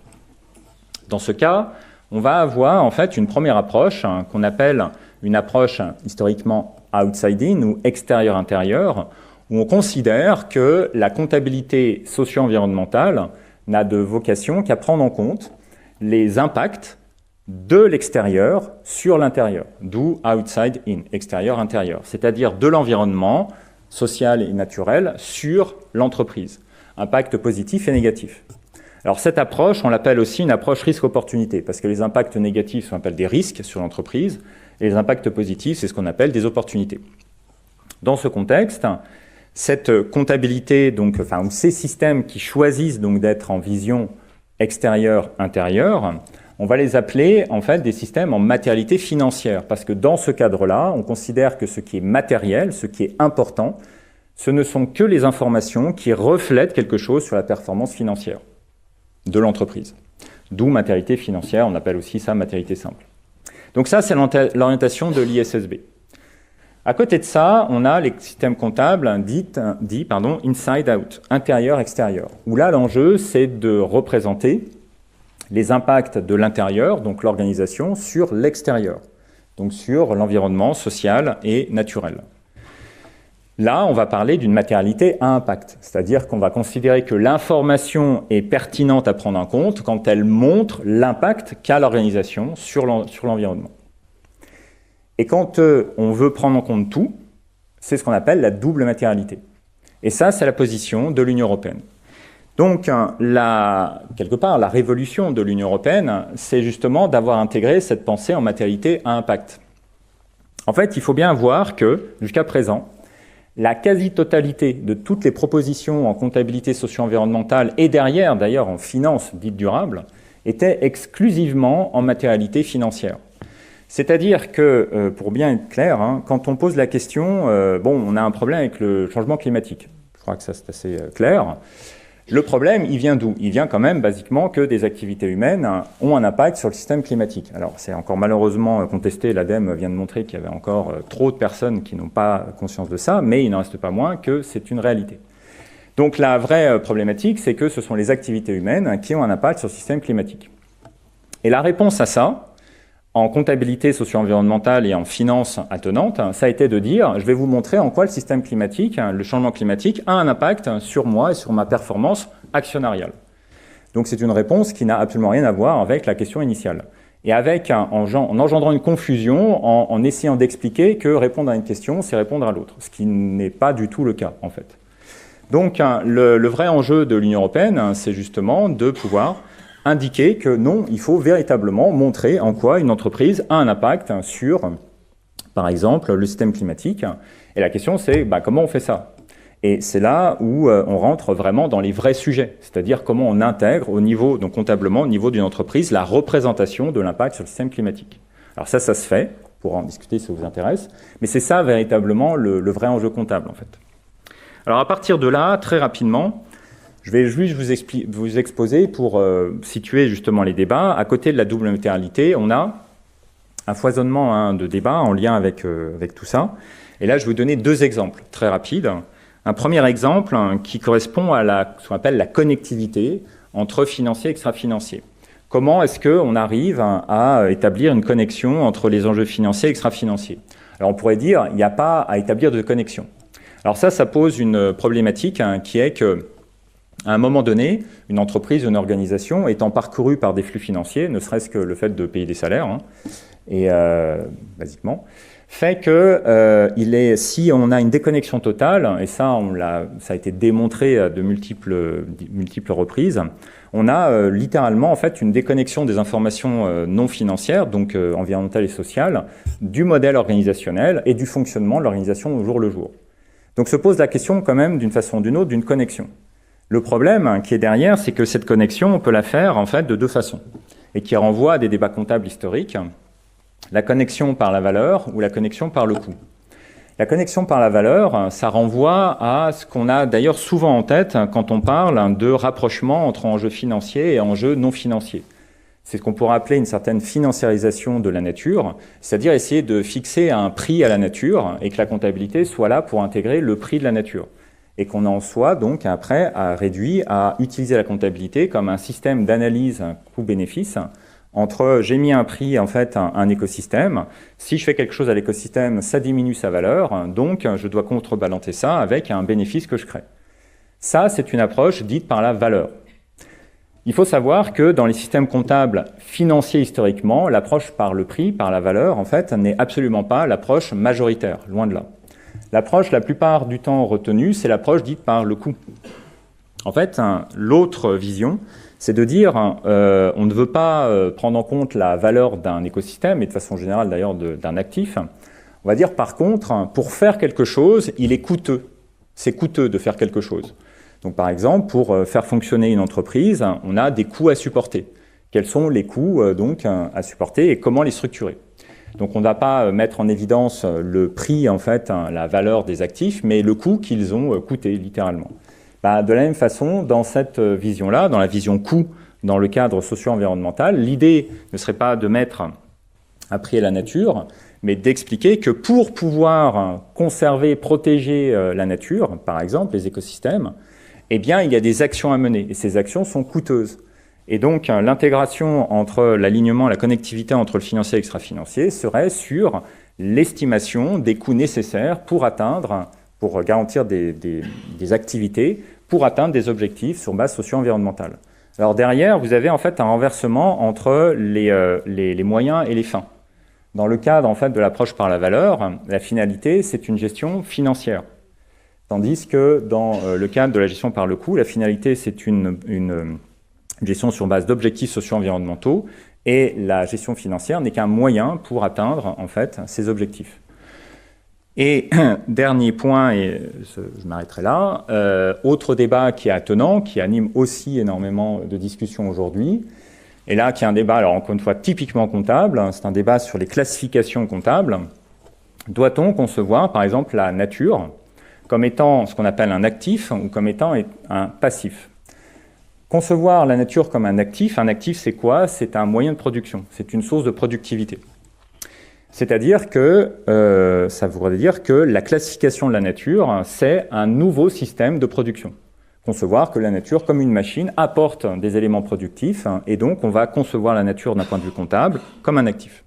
Dans ce cas, on va avoir en fait une première approche qu'on appelle une approche historiquement outside-in ou extérieur-intérieur, où on considère que la comptabilité socio-environnementale n'a de vocation qu'à prendre en compte les impacts de l'extérieur sur l'intérieur, d'où outside-in, extérieur-intérieur, c'est-à-dire de l'environnement social et naturel sur l'entreprise, impact positif et négatif. Alors cette approche, on l'appelle aussi une approche risque-opportunité, parce que les impacts négatifs sont appelés des risques sur l'entreprise, et les impacts positifs, c'est ce qu'on appelle des opportunités. Dans ce contexte, cette comptabilité, donc, ou ces systèmes qui choisissent donc d'être en vision extérieure-intérieure, on va les appeler en fait des systèmes en matérialité financière, parce que dans ce cadre-là, on considère que ce qui est matériel, ce qui est important, ce ne sont que les informations qui reflètent quelque chose sur la performance financière de l'entreprise. D'où matérialité financière, on appelle aussi ça matérialité simple. Donc ça, c'est l'orientation de l'ISSB. À côté de ça, on a les systèmes comptables dits inside-out, intérieur-extérieur, où là, l'enjeu, c'est de représenter les impacts de l'intérieur, donc l'organisation, sur l'extérieur, donc sur l'environnement social et naturel. Là, on va parler d'une matérialité à impact, c'est-à-dire qu'on va considérer que l'information est pertinente à prendre en compte quand elle montre l'impact qu'a l'organisation sur l'environnement. Et quand on veut prendre en compte tout, c'est ce qu'on appelle la double matérialité. Et ça, c'est la position de l'Union européenne. Donc, quelque part, la révolution de l'Union européenne, c'est justement d'avoir intégré cette pensée en matérialité à impact. En fait, il faut bien voir que, jusqu'à présent, la quasi-totalité de toutes les propositions en comptabilité socio-environnementale et derrière, d'ailleurs, en finance dite durable, étaient exclusivement en matérialité financière. C'est-à-dire que, pour bien être clair, quand on pose la question, on a un problème avec le changement climatique. Je crois que ça c'est assez clair. Le problème, il vient d'où? Il vient quand même basiquement que des activités humaines ont un impact sur le système climatique. Alors c'est encore malheureusement contesté, l'ADEME vient de montrer qu'il y avait encore trop de personnes qui n'ont pas conscience de ça, mais il n'en reste pas moins que c'est une réalité. Donc la vraie problématique, c'est que ce sont les activités humaines qui ont un impact sur le système climatique. Et la réponse à ça, en comptabilité socio-environnementale et en finance attenante, ça a été de dire, je vais vous montrer en quoi le système climatique, le changement climatique, a un impact sur moi et sur ma performance actionnariale. Donc c'est une réponse qui n'a absolument rien à voir avec la question initiale. Et en engendrant une confusion, en essayant d'expliquer que répondre à une question, c'est répondre à l'autre, ce qui n'est pas du tout le cas, en fait. Donc le vrai enjeu de l'Union européenne, c'est justement de pouvoir indiquer que non, il faut véritablement montrer en quoi une entreprise a un impact sur, par exemple, le système climatique. Et la question, c'est comment on fait ça? Et c'est là où on rentre vraiment dans les vrais sujets, c'est-à-dire comment on intègre au niveau, donc comptablement, au niveau d'une entreprise, la représentation de l'impact sur le système climatique. Alors ça se fait, on pourra en discuter si ça vous intéresse, mais c'est ça véritablement le vrai enjeu comptable, en fait. Alors à partir de là, très rapidement, je vais juste vous exposer pour situer justement les débats. À côté de la double matérialité, on a un foisonnement de débats en lien avec tout ça. Et là, je vais vous donner deux exemples très rapides. Un premier exemple qui correspond à ce qu'on appelle la connectivité entre financier et extra-financier. Comment est-ce qu'on arrive à établir une connexion entre les enjeux financiers et extra-financiers? Alors on pourrait dire, il n'y a pas à établir de connexion. Alors ça pose une problématique qui est que à un moment donné, une entreprise, une organisation étant parcourue par des flux financiers, ne serait-ce que le fait de payer des salaires, basiquement, fait que si on a une déconnexion totale, et ça a été démontré de multiples reprises, on a littéralement en fait une déconnexion des informations non financières, donc environnementales et sociales, du modèle organisationnel et du fonctionnement de l'organisation au jour le jour. Donc se pose la question quand même d'une façon ou d'une autre d'une connexion. Le problème qui est derrière, c'est que cette connexion, on peut la faire en fait de deux façons, et qui renvoie à des débats comptables historiques, la connexion par la valeur ou la connexion par le coût. La connexion par la valeur, ça renvoie à ce qu'on a d'ailleurs souvent en tête quand on parle de rapprochement entre enjeux financiers et enjeux non financiers. C'est ce qu'on pourrait appeler une certaine financiarisation de la nature, c'est-à-dire essayer de fixer un prix à la nature et que la comptabilité soit là pour intégrer le prix de la nature. Et qu'on en soit donc après réduit à utiliser la comptabilité comme un système d'analyse coût-bénéfice entre j'ai mis un prix en fait un écosystème, si je fais quelque chose à l'écosystème, ça diminue sa valeur, donc je dois contrebalancer ça avec un bénéfice que je crée. Ça, c'est une approche dite par la valeur. Il faut savoir que dans les systèmes comptables financiers historiquement, l'approche par le prix, par la valeur, en fait, n'est absolument pas l'approche majoritaire, loin de là. L'approche la plupart du temps retenue, c'est l'approche dite par le coût. En fait, l'autre vision, c'est de dire on ne veut pas prendre en compte la valeur d'un écosystème, et de façon générale d'ailleurs d'un actif. On va dire par contre, pour faire quelque chose, il est coûteux. C'est coûteux de faire quelque chose. Donc par exemple, pour faire fonctionner une entreprise, on a des coûts à supporter. Quels sont les coûts donc à supporter et comment les structurer? Donc on ne va pas mettre en évidence le prix, en fait, la valeur des actifs, mais le coût qu'ils ont coûté, littéralement. De la même façon, dans cette vision-là, dans la vision coût, dans le cadre socio-environnemental, l'idée ne serait pas de mettre un prix à la nature, mais d'expliquer que pour pouvoir conserver, protéger la nature, par exemple les écosystèmes, eh bien il y a des actions à mener, et ces actions sont coûteuses. Et donc, l'intégration entre l'alignement, la connectivité entre le financier et l'extra-financier serait sur l'estimation des coûts nécessaires pour garantir des activités, pour atteindre des objectifs sur base socio-environnementale. Alors derrière, vous avez en fait un renversement entre les moyens et les fins. Dans le cadre en fait de l'approche par la valeur, la finalité, c'est une gestion financière. Tandis que dans le cadre de la gestion par le coût, la finalité, c'est une gestion sur base d'objectifs socio-environnementaux, et la gestion financière n'est qu'un moyen pour atteindre en fait ces objectifs. Et dernier point, et je m'arrêterai là, autre débat qui est attenant, qui anime aussi énormément de discussions aujourd'hui, et là qui est un débat, alors encore une fois typiquement comptable, c'est un débat sur les classifications comptables. Doit-on concevoir par exemple la nature comme étant ce qu'on appelle un actif ou comme étant un passif? Concevoir la nature comme un actif c'est quoi? C'est un moyen de production, c'est une source de productivité. C'est-à-dire que ça voudrait dire que la classification de la nature, c'est un nouveau système de production. Concevoir que la nature, comme une machine, apporte des éléments productifs, et donc on va concevoir la nature d'un point de vue comptable comme un actif.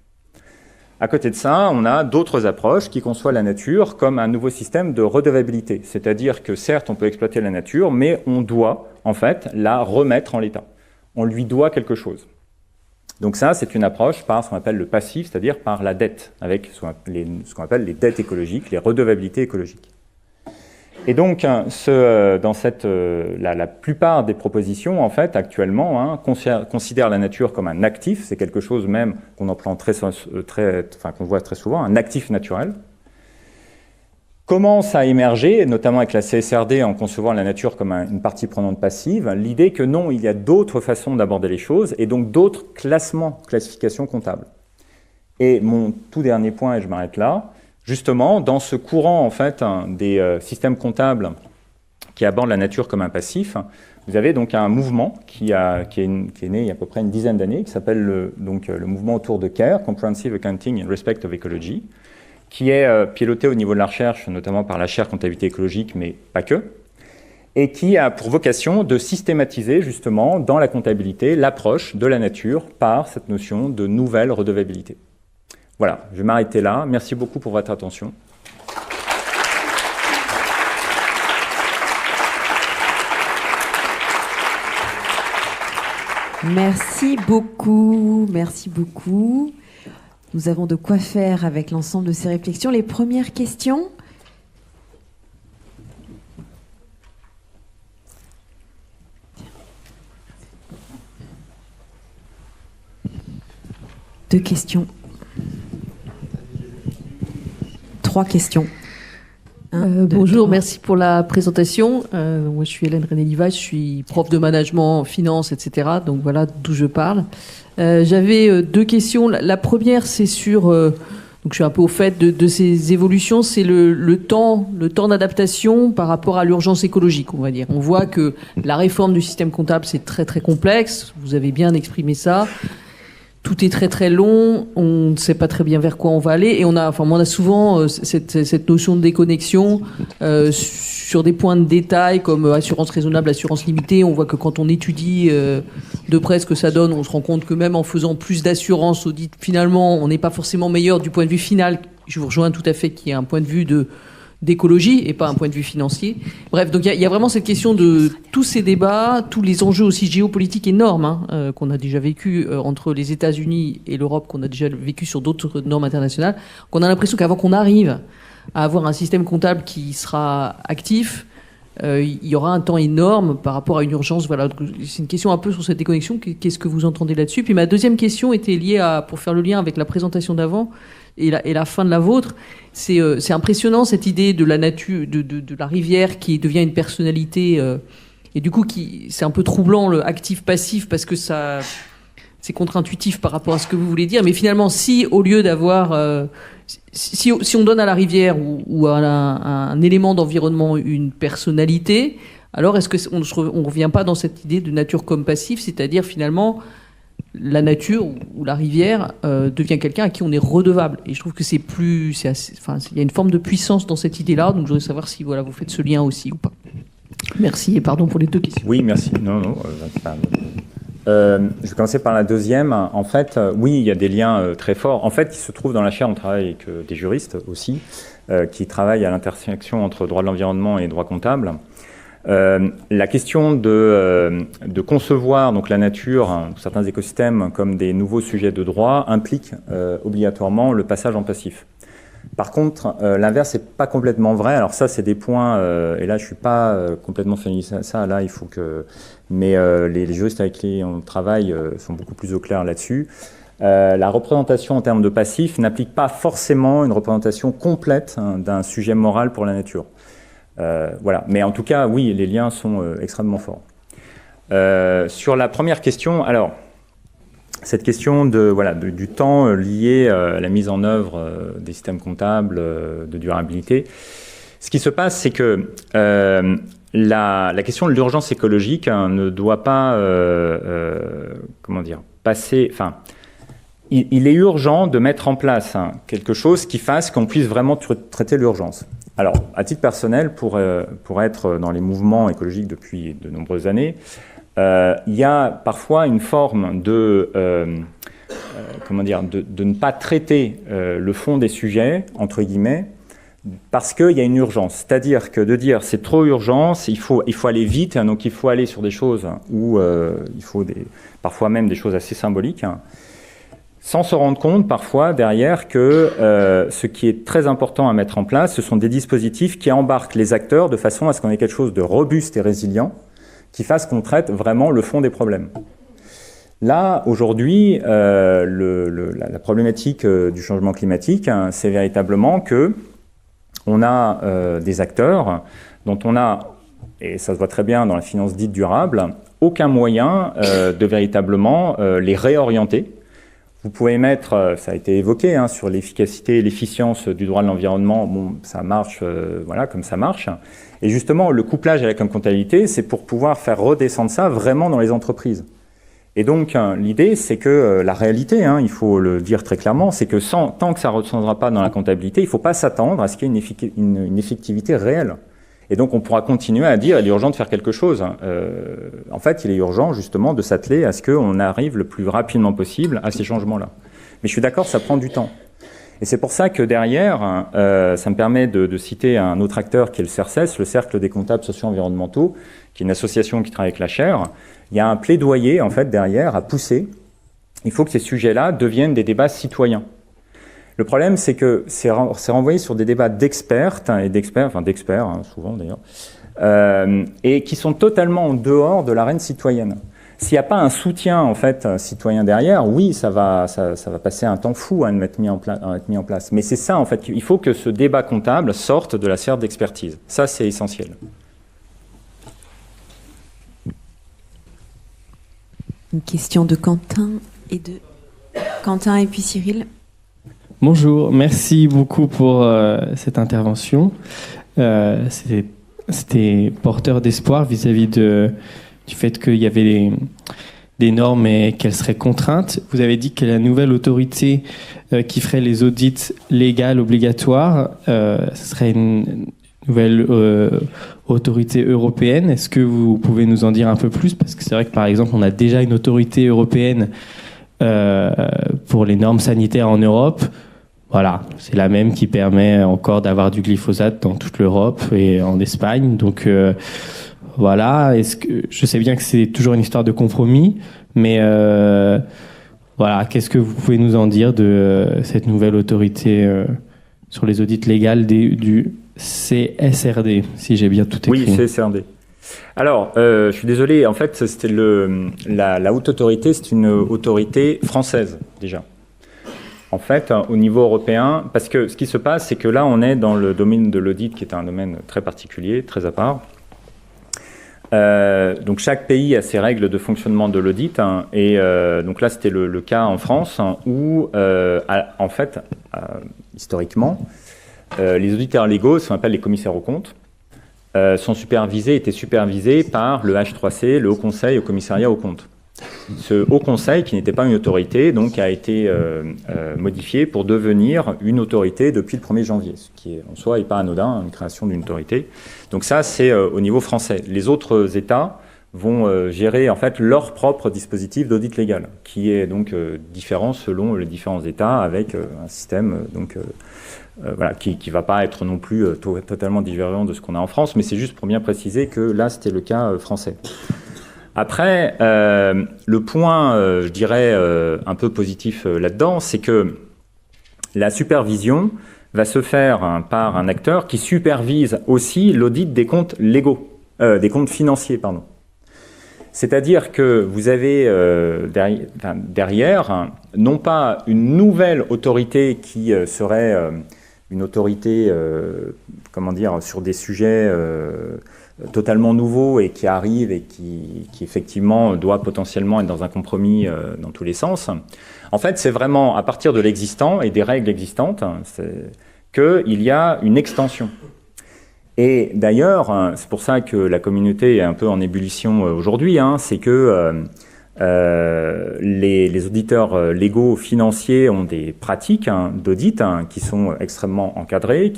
À côté de ça, on a d'autres approches qui conçoivent la nature comme un nouveau système de redevabilité. C'est-à-dire que certes, on peut exploiter la nature, mais on doit, en fait, la remettre en l'état. On lui doit quelque chose. Donc ça, c'est une approche par ce qu'on appelle le passif, c'est-à-dire par la dette, avec ce qu'on appelle les dettes écologiques, les redevabilités écologiques. Et donc, la plupart des propositions, en fait, actuellement, considèrent la nature comme un actif. C'est quelque chose même qu'on emploie qu'on voit très souvent, un actif naturel. Commence à émerger, notamment avec la CSRD, en concevant la nature comme une partie prenante passive, l'idée que non, il y a d'autres façons d'aborder les choses, et donc d'autres classifications comptables. Et mon tout dernier point, et je m'arrête là, justement, dans ce courant en fait des systèmes comptables qui abordent la nature comme un passif, vous avez donc un mouvement qui est né il y a à peu près une dizaine d'années, qui s'appelle le mouvement autour de CARE, Comprehensive Accounting in Respect of Ecology, qui est piloté au niveau de la recherche, notamment par la chaire comptabilité écologique, mais pas que, et qui a pour vocation de systématiser justement dans la comptabilité l'approche de la nature par cette notion de nouvelle redevabilité. Voilà, je vais m'arrêter là. Merci beaucoup pour votre attention. Merci beaucoup, merci beaucoup. Nous avons de quoi faire avec l'ensemble de ces réflexions. Les premières questions? Deux questions. 3 questions. Bonjour, merci pour la présentation. Moi, je suis Hélène René-Liva, je suis prof de management, finance, etc. Donc voilà d'où je parle. J'avais 2 questions. La première, c'est sur... donc je suis un peu au fait de ces évolutions. C'est le temps d'adaptation par rapport à l'urgence écologique, on va dire. On voit que la réforme du système comptable, c'est très très complexe. Vous avez bien exprimé ça. Tout est très très long, on ne sait pas très bien vers quoi on va aller, et on a souvent cette notion de déconnexion sur des points de détail comme assurance raisonnable, assurance limitée. On voit que quand on étudie de près ce que ça donne, on se rend compte que même en faisant plus d'assurance audit, finalement, on n'est pas forcément meilleur du point de vue final. Je vous rejoins tout à fait qu'il y a un point de vue d'écologie et pas un point de vue financier. Bref, donc il y a vraiment cette question de tous ces débats, tous les enjeux aussi géopolitiques énormes qu'on a déjà vécu entre les États-Unis et l'Europe, qu'on a déjà vécu sur d'autres normes internationales, qu'on a l'impression qu'avant qu'on arrive à avoir un système comptable qui sera actif, il y aura un temps énorme par rapport à une urgence. Voilà, c'est une question un peu sur cette déconnexion. Qu'est-ce que vous entendez là-dessus? Puis ma deuxième question était liée pour faire le lien avec la présentation d'avant et la fin de la vôtre. C'est impressionnant cette idée de la nature, de la rivière qui devient une personnalité, et du coup c'est un peu troublant le actif-passif parce que c'est contre-intuitif par rapport à ce que vous voulez dire. Mais finalement, si au lieu d'avoir si on donne à la rivière ou à un élément d'environnement une personnalité, alors est-ce qu'on revient pas dans cette idée de nature comme passif, c'est-à-dire finalement la nature ou la rivière devient quelqu'un à qui on est redevable. Et je trouve que il y a une forme de puissance dans cette idée-là. Donc je voudrais savoir si vous faites ce lien aussi ou pas. Merci et pardon pour les 2 questions. Oui, merci. Je vais commencer par la deuxième. En fait, oui, il y a des liens très forts. En fait, il se trouve dans la chaire, on travaille avec des juristes aussi, qui travaillent à l'intersection entre droit de l'environnement et droit comptable. La question de concevoir donc la nature, certains écosystèmes comme des nouveaux sujets de droit implique obligatoirement le passage en passif. Par contre, l'inverse n'est pas complètement vrai. Alors ça, c'est des points, et là je suis pas complètement familier à ça, là il faut que... Mais les juristes avec qui on travaille sont beaucoup plus au clair là-dessus. La représentation en termes de passif n'implique pas forcément une représentation complète d'un sujet moral pour la nature. Voilà. Mais en tout cas, oui, les liens sont extrêmement forts. Sur la première question, alors, cette question du temps lié à la mise en œuvre des systèmes comptables de durabilité, ce qui se passe, c'est que la question de l'urgence écologique ne doit pas, passer. Enfin, il est urgent de mettre en place quelque chose qui fasse qu'on puisse vraiment traiter l'urgence. Alors, à titre personnel, pour être dans les mouvements écologiques depuis de nombreuses années, il y a parfois une forme de ne pas traiter le fond des sujets, entre guillemets, parce qu'il y a une urgence. C'est-à-dire que de dire c'est trop urgent, il faut aller vite, donc il faut aller sur des choses où il faut parfois même des choses assez symboliques, sans se rendre compte parfois derrière que ce qui est très important à mettre en place, ce sont des dispositifs qui embarquent les acteurs de façon à ce qu'on ait quelque chose de robuste et résilient, qui fasse qu'on traite vraiment le fond des problèmes. Là, aujourd'hui, la problématique du changement climatique, c'est véritablement que on a des acteurs dont on a, et ça se voit très bien dans la finance dite durable, aucun moyen de véritablement les réorienter. Vous pouvez mettre, ça a été évoqué, sur l'efficacité et l'efficience du droit de l'environnement, bon, ça marche, voilà, comme ça marche. Et justement, le couplage avec la comptabilité, c'est pour pouvoir faire redescendre ça vraiment dans les entreprises. Et donc, l'idée, c'est que la réalité, il faut le dire très clairement, c'est que tant que ça ne redescendra pas dans la comptabilité, il ne faut pas s'attendre à ce qu'il y ait une effectivité réelle. Et donc, on pourra continuer à dire qu'il est urgent de faire quelque chose. En fait, il est urgent, justement, de s'atteler à ce qu'on arrive le plus rapidement possible à ces changements-là. Mais je suis d'accord, ça prend du temps. Et c'est pour ça que derrière, ça me permet de citer un autre acteur qui est le CERCES, le Cercle des comptables socio-environnementaux, qui est une association qui travaille avec la chaire. Il y a un plaidoyer, en fait, derrière, à pousser. Il faut que ces sujets-là deviennent des débats citoyens. Le problème, c'est que c'est renvoyé sur des débats d'expertes et d'experts, souvent d'ailleurs, et qui sont totalement en dehors de l'arène citoyenne. S'il n'y a pas un soutien, en fait, citoyen derrière, oui, ça va passer un temps fou à être mis en place. Mais c'est ça, en fait, il faut que ce débat comptable sorte de la sphère d'expertise. Ça, c'est essentiel. Une question de Quentin et puis Cyril. Bonjour, merci beaucoup pour cette intervention. C'était porteur d'espoir vis-à-vis du fait qu'il y avait des normes et qu'elles seraient contraintes. Vous avez dit que la nouvelle autorité qui ferait les audits légaux obligatoires, ce serait une nouvelle autorité européenne. Est-ce que vous pouvez nous en dire un peu plus? Parce que c'est vrai que, par exemple, on a déjà une autorité européenne pour les normes sanitaires en Europe. Voilà, c'est la même qui permet encore d'avoir du glyphosate dans toute l'Europe et en Espagne. Donc voilà, je sais bien que c'est toujours une histoire de compromis, mais voilà, qu'est-ce que vous pouvez nous en dire de cette nouvelle autorité sur les audits légaux du CSRD, si j'ai bien tout écrit? Oui, CSRD. Alors, je suis désolé, en fait, c'était la haute autorité, c'est une autorité française, déjà. En fait, au niveau européen, parce que ce qui se passe, c'est que là, on est dans le domaine de l'audit, qui est un domaine très particulier, très à part. Donc, chaque pays a ses règles de fonctionnement de l'audit. Et donc là, c'était le cas en France, où, en fait, historiquement, les auditeurs légaux, ce qu'on appelle les commissaires aux comptes, étaient supervisés par le H3C, le Haut Conseil au commissariat aux comptes. Ce Haut Conseil, qui n'était pas une autorité, donc a été modifié pour devenir une autorité depuis le 1er janvier, ce qui en soi n'est pas anodin, une création d'une autorité. Donc ça, c'est au niveau français. Les autres États vont gérer en fait leur propre dispositif d'audit légal, qui est donc différent selon les différents États, avec un système voilà, qui ne va pas être non plus totalement différent de ce qu'on a en France, mais c'est juste pour bien préciser que là, c'était le cas français. Après, le point, je dirais, un peu positif là-dedans, c'est que la supervision va se faire par un acteur qui supervise aussi l'audit des comptes légaux, des comptes financiers, pardon. C'est-à-dire que vous avez derrière, non pas une nouvelle autorité qui serait une autorité, sur des sujets totalement nouveau et qui arrive et qui effectivement doit potentiellement être dans un compromis dans tous les sens. En fait, c'est vraiment à partir de l'existant et des règles existantes qu'il y a une extension. Et d'ailleurs, c'est pour ça que la communauté est un peu en ébullition aujourd'hui, c'est que les auditeurs légaux financiers ont des pratiques d'audit qui sont extrêmement encadrées,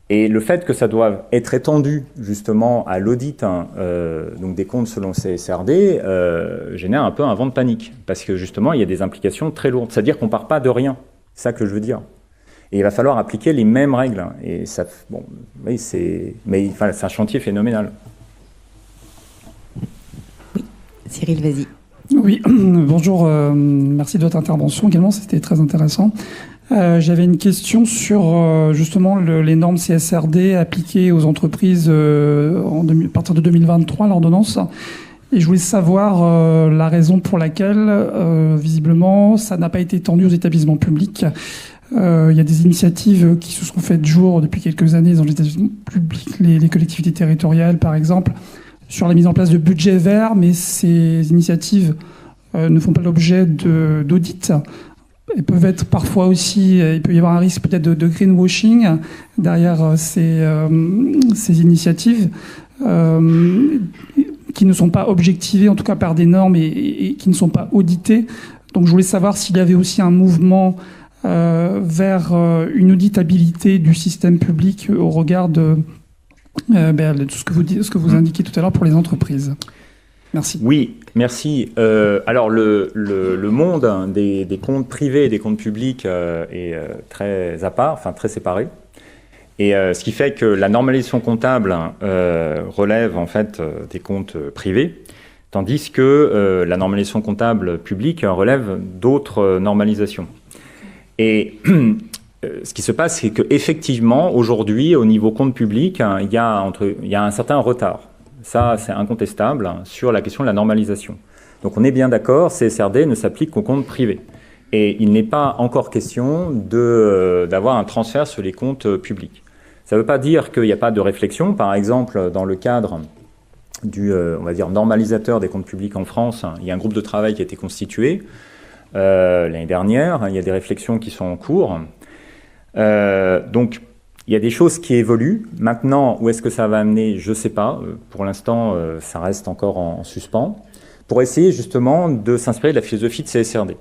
et le fait que ça doive être étendu justement à l'audit donc des comptes selon CSRD génère un peu un vent de panique, parce que justement il y a des implications très lourdes. C'est-à-dire qu'on part pas de rien, c'est ça que je veux dire. Et il va falloir appliquer les mêmes règles. Et ça, bon, oui, c'est un chantier phénoménal. Oui, Cyril, vas-y. Oui, bonjour, merci de votre intervention également, c'était très intéressant. J'avais une question sur justement les normes CSRD appliquées aux entreprises à partir de 2023, l'ordonnance. Et je voulais savoir la raison pour laquelle, visiblement, ça n'a pas été étendu aux établissements publics. Il y a des initiatives qui se sont faites jour depuis quelques années dans les établissements publics, les collectivités territoriales par exemple, sur la mise en place de budgets verts, mais ces initiatives ne font pas l'objet d'audits. Elles peuvent être parfois aussi, il peut y avoir un risque peut-être de greenwashing derrière ces initiatives qui ne sont pas objectivées, en tout cas par des normes et qui ne sont pas auditées. Donc je voulais savoir s'il y avait aussi un mouvement vers une auditabilité du système public au regard de tout ce que vous indiquiez tout à l'heure pour les entreprises. Merci. Oui, merci. Alors le monde des comptes privés et des comptes publics est très à part, enfin très séparé. Et ce qui fait que la normalisation comptable relève en fait des comptes privés, tandis que la normalisation comptable publique relève d'autres normalisations. Et ce qui se passe, c'est qu'effectivement, aujourd'hui, au niveau compte public, il y a un certain retard. Ça, c'est incontestable sur la question de la normalisation. Donc on est bien d'accord, CSRD ne s'applique qu'aux comptes privés. Et il n'est pas encore question d'avoir un transfert sur les comptes publics. Ça ne veut pas dire qu'il n'y a pas de réflexion. Par exemple, dans le cadre du, on va dire, normalisateur des comptes publics en France, il y a un groupe de travail qui a été constitué l'année dernière. Il y a des réflexions qui sont en cours. Donc, il y a des choses qui évoluent. Maintenant, où est-ce que ça va amener, je ne sais pas. Pour l'instant, ça reste encore en suspens. Pour essayer justement de s'inspirer de la philosophie de CSRD.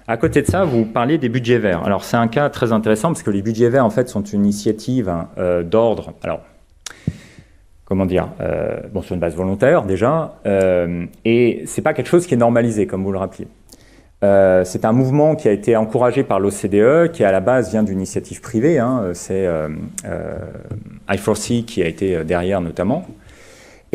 À côté de ça, vous parliez des budgets verts. Alors, c'est un cas très intéressant parce que les budgets verts, en fait, sont une initiative d'ordre. Alors, comment dire sur une base volontaire déjà. Et c'est pas quelque chose qui est normalisé, comme vous le rappeliez. C'est un mouvement qui a été encouragé par l'OCDE, qui à la base vient d'une initiative privée. C'est I4C qui a été derrière notamment.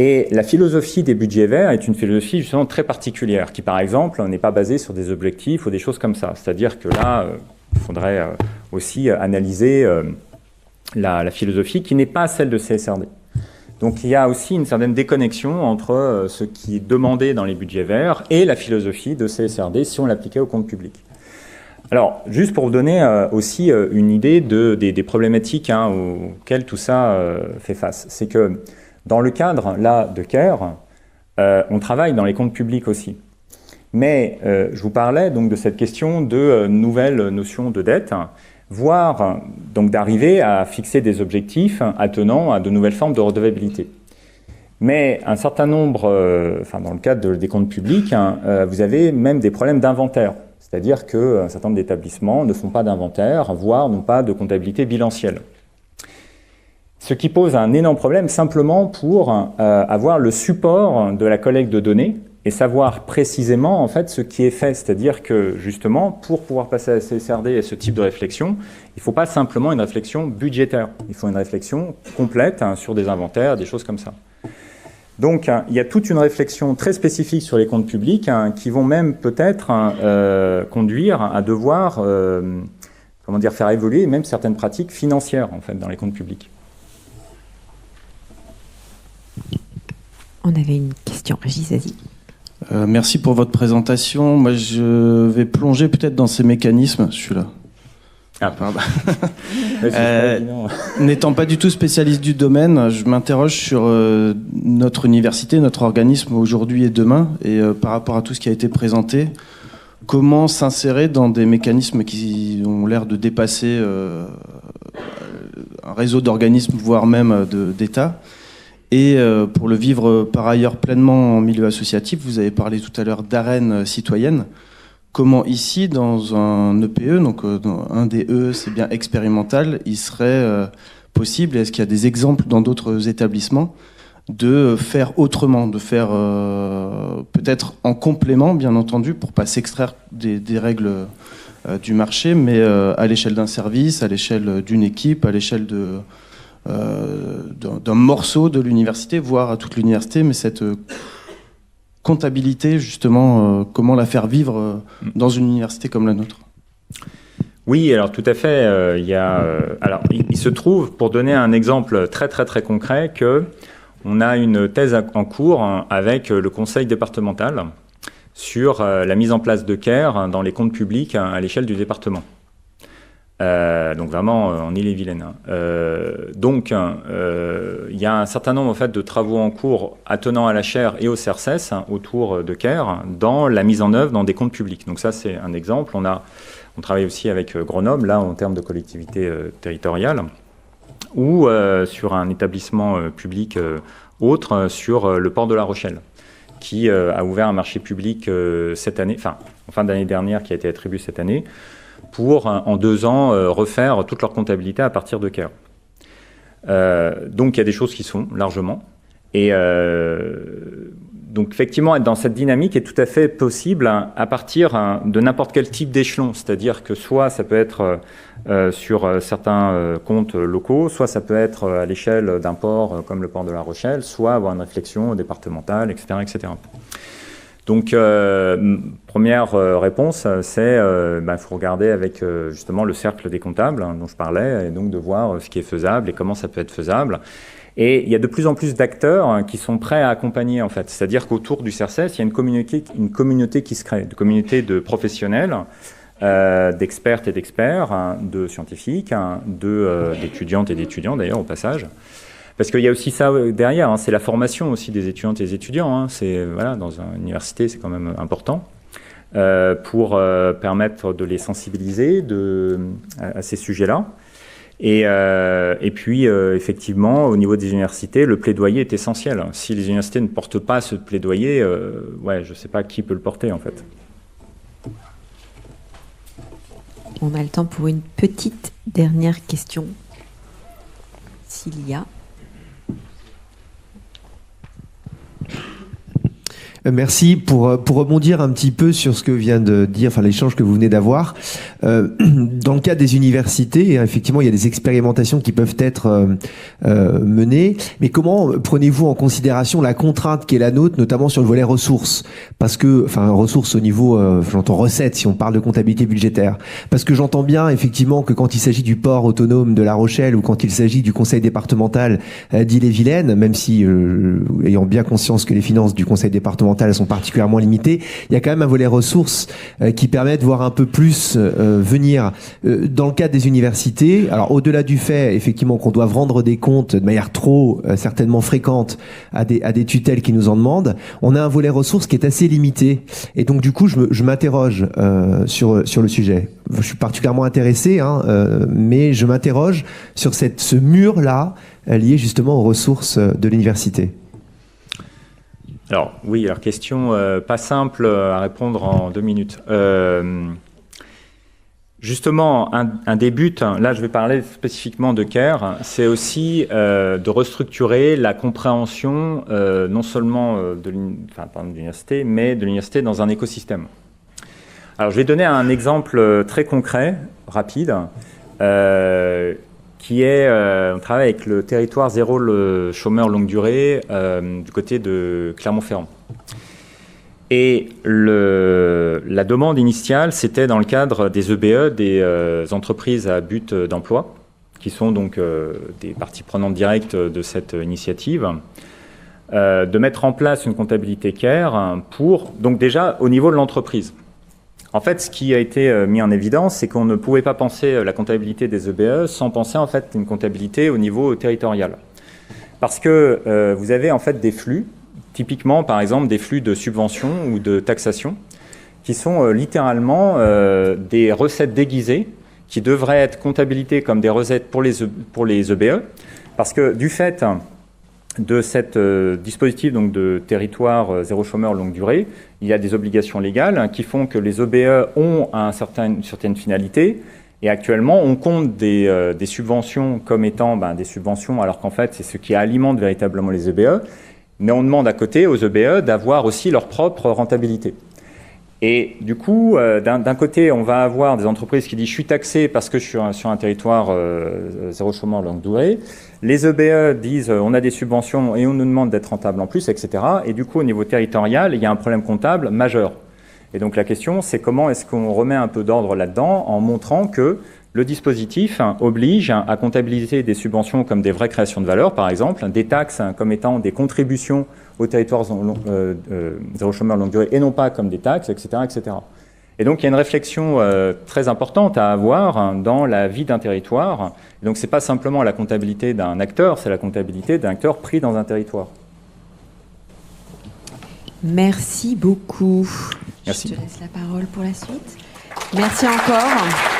Et la philosophie des budgets verts est une philosophie justement très particulière, qui par exemple n'est pas basée sur des objectifs ou des choses comme ça. C'est-à-dire que là, il faudrait aussi analyser la philosophie qui n'est pas celle de CSRD. Donc il y a aussi une certaine déconnexion entre ce qui est demandé dans les budgets verts et la philosophie de CSRD si on l'appliquait au compte public. Alors, juste pour vous donner aussi une idée des problématiques auxquelles tout ça fait face, c'est que dans le cadre là de CARE, on travaille dans les comptes publics aussi. Mais je vous parlais donc de cette question de nouvelles notions de dette, voire donc d'arriver à fixer des objectifs attenant à de nouvelles formes de redevabilité. Mais un certain nombre, dans le cadre des comptes publics, vous avez même des problèmes d'inventaire. C'est-à-dire qu'un certain nombre d'établissements ne font pas d'inventaire, voire n'ont pas de comptabilité bilancielle. Ce qui pose un énorme problème simplement pour avoir le support de la collecte de données et savoir précisément en fait ce qui est fait. C'est-à-dire que justement, pour pouvoir passer à la CSRD et ce type de réflexion, il ne faut pas simplement une réflexion budgétaire. Il faut une réflexion complète sur des inventaires, des choses comme ça. Donc, il y a toute une réflexion très spécifique sur les comptes publics qui vont même peut-être conduire à devoir faire évoluer même certaines pratiques financières en fait, dans les comptes publics. On avait une question. Régis, vas-y. Merci pour votre présentation. Moi, je vais plonger peut-être dans ces mécanismes. Je suis là. Ah, pardon. N'étant pas du tout spécialiste du domaine, je m'interroge sur notre université, notre organisme aujourd'hui et demain, et par rapport à tout ce qui a été présenté, comment s'insérer dans des mécanismes qui ont l'air de dépasser un réseau d'organismes, voire même d'État. Et pour le vivre par ailleurs pleinement en milieu associatif, vous avez parlé tout à l'heure d'arène citoyenne. Comment ici, dans un EPE, donc dans un des E, c'est bien expérimental, il serait possible, est-ce qu'il y a des exemples dans d'autres établissements, de faire autrement, de faire peut-être en complément, bien entendu, pour pas s'extraire des règles du marché, mais à l'échelle d'un service, à l'échelle d'une équipe, à l'échelle d'un morceau de l'université, voire à toute l'université, mais cette comptabilité, justement, comment la faire vivre dans une université comme la nôtre? Oui, alors tout à fait. Alors, il se trouve, pour donner un exemple très très très concret, que on a une thèse en cours avec le conseil départemental sur la mise en place de CARE dans les comptes publics à l'échelle du département. Donc vraiment en Ille-et-Vilaine. Donc il y a un certain nombre en fait, de travaux en cours attenant à la chaire et au CERCES autour de CARE dans la mise en œuvre dans des comptes publics. Donc ça c'est un exemple. On travaille aussi avec Grenoble là en termes de collectivité territoriale ou sur un établissement public autre sur le port de La Rochelle qui a ouvert un marché public cette année, en fin d'année dernière qui a été attribué cette année pour, en 2 ans, refaire toute leur comptabilité à partir de CARE. Donc, il y a des choses qui sont largement. Et donc, effectivement, être dans cette dynamique est tout à fait possible à partir de n'importe quel type d'échelon. C'est-à-dire que soit ça peut être sur certains comptes locaux, soit ça peut être à l'échelle d'un port comme le port de La Rochelle, soit avoir une réflexion départementale, etc. etc. Donc, première réponse, c'est il faut regarder avec justement le cercle des comptables dont je parlais, et donc de voir ce qui est faisable et comment ça peut être faisable. Et il y a de plus en plus d'acteurs qui sont prêts à accompagner, en fait. C'est-à-dire qu'autour du CERCES, il y a une communauté qui se crée, une communauté de professionnels, d'expertes et d'experts, de scientifiques, d'étudiantes et d'étudiants, d'ailleurs, au passage. Parce qu'il y a aussi ça derrière, c'est la formation aussi des étudiantes et des étudiants. C'est dans une université, c'est quand même important pour permettre de les sensibiliser à ces sujets-là. Et puis, effectivement, au niveau des universités, le plaidoyer est essentiel. Si les universités ne portent pas ce plaidoyer, je ne sais pas qui peut le porter, en fait. On a le temps pour une petite dernière question, s'il y a. Merci pour rebondir un petit peu sur ce que vient de dire, l'échange que vous venez d'avoir. Dans le cas des universités, effectivement, il y a des expérimentations qui peuvent être menées. Mais comment prenez-vous en considération la contrainte qui est la nôtre, notamment sur le volet ressources? Parce que, ressources au niveau, j'entends recettes, si on parle de comptabilité budgétaire. Parce que j'entends bien, effectivement, que quand il s'agit du port autonome de La Rochelle ou quand il s'agit du conseil départemental d'Ille-et-Vilaine, même si, ayant bien conscience que les finances du conseil départemental sont particulièrement limitées, il y a quand même un volet ressources qui permet de voir un peu plus venir dans le cadre des universités. Alors au-delà du fait effectivement qu'on doit rendre des comptes de manière trop certainement fréquente à des tutelles qui nous en demandent, on a un volet ressources qui est assez limité. Et donc du coup je m'interroge sur le sujet. Je suis particulièrement intéressé, mais je m'interroge sur ce mur-là lié justement aux ressources de l'université. Alors oui, question pas simple à répondre en 2 minutes. Justement, un des buts, là je vais parler spécifiquement de CARE, c'est aussi de restructurer la compréhension non seulement de l'université, mais de l'université dans un écosystème. Alors je vais donner un exemple très concret, rapide, qui est, on travaille avec le territoire zéro le chômeur longue durée du côté de Clermont-Ferrand. Et la demande initiale, c'était dans le cadre des EBE, des entreprises à but d'emploi, qui sont donc des parties prenantes directes de cette initiative, de mettre en place une comptabilité CARE pour, donc déjà au niveau de l'entreprise. En fait, ce qui a été mis en évidence, c'est qu'on ne pouvait pas penser la comptabilité des EBE sans penser en fait une comptabilité au niveau territorial. Parce que vous avez en fait des flux, typiquement par exemple des flux de subventions ou de taxation, qui sont littéralement des recettes déguisées qui devraient être comptabilisées comme des recettes pour les EBE, parce que du fait de ce dispositif donc de territoire zéro chômeur longue durée, il y a des obligations légales qui font que les EBE ont une certaine finalité. Et actuellement, on compte des subventions comme étant des subventions, alors qu'en fait, c'est ce qui alimente véritablement les EBE. Mais on demande à côté aux EBE d'avoir aussi leur propre rentabilité. Et du coup, d'un côté, on va avoir des entreprises qui disent « je suis taxé parce que je suis sur un territoire zéro chômeur longue durée ». Les EBE disent « on a des subventions et on nous demande d'être rentable en plus », etc. Et du coup, au niveau territorial, il y a un problème comptable majeur. Et donc la question, c'est comment est-ce qu'on remet un peu d'ordre là-dedans en montrant que le dispositif oblige à comptabiliser des subventions comme des vraies créations de valeur, par exemple, des taxes comme étant des contributions au territoire zéro chômeur longue durée et non pas comme des taxes, etc., etc. Et donc il y a une réflexion très importante à avoir dans la vie d'un territoire. Et donc c'est pas simplement la comptabilité d'un acteur, c'est la comptabilité d'un acteur pris dans un territoire. Merci beaucoup. Merci. Je te laisse la parole pour la suite. Merci encore.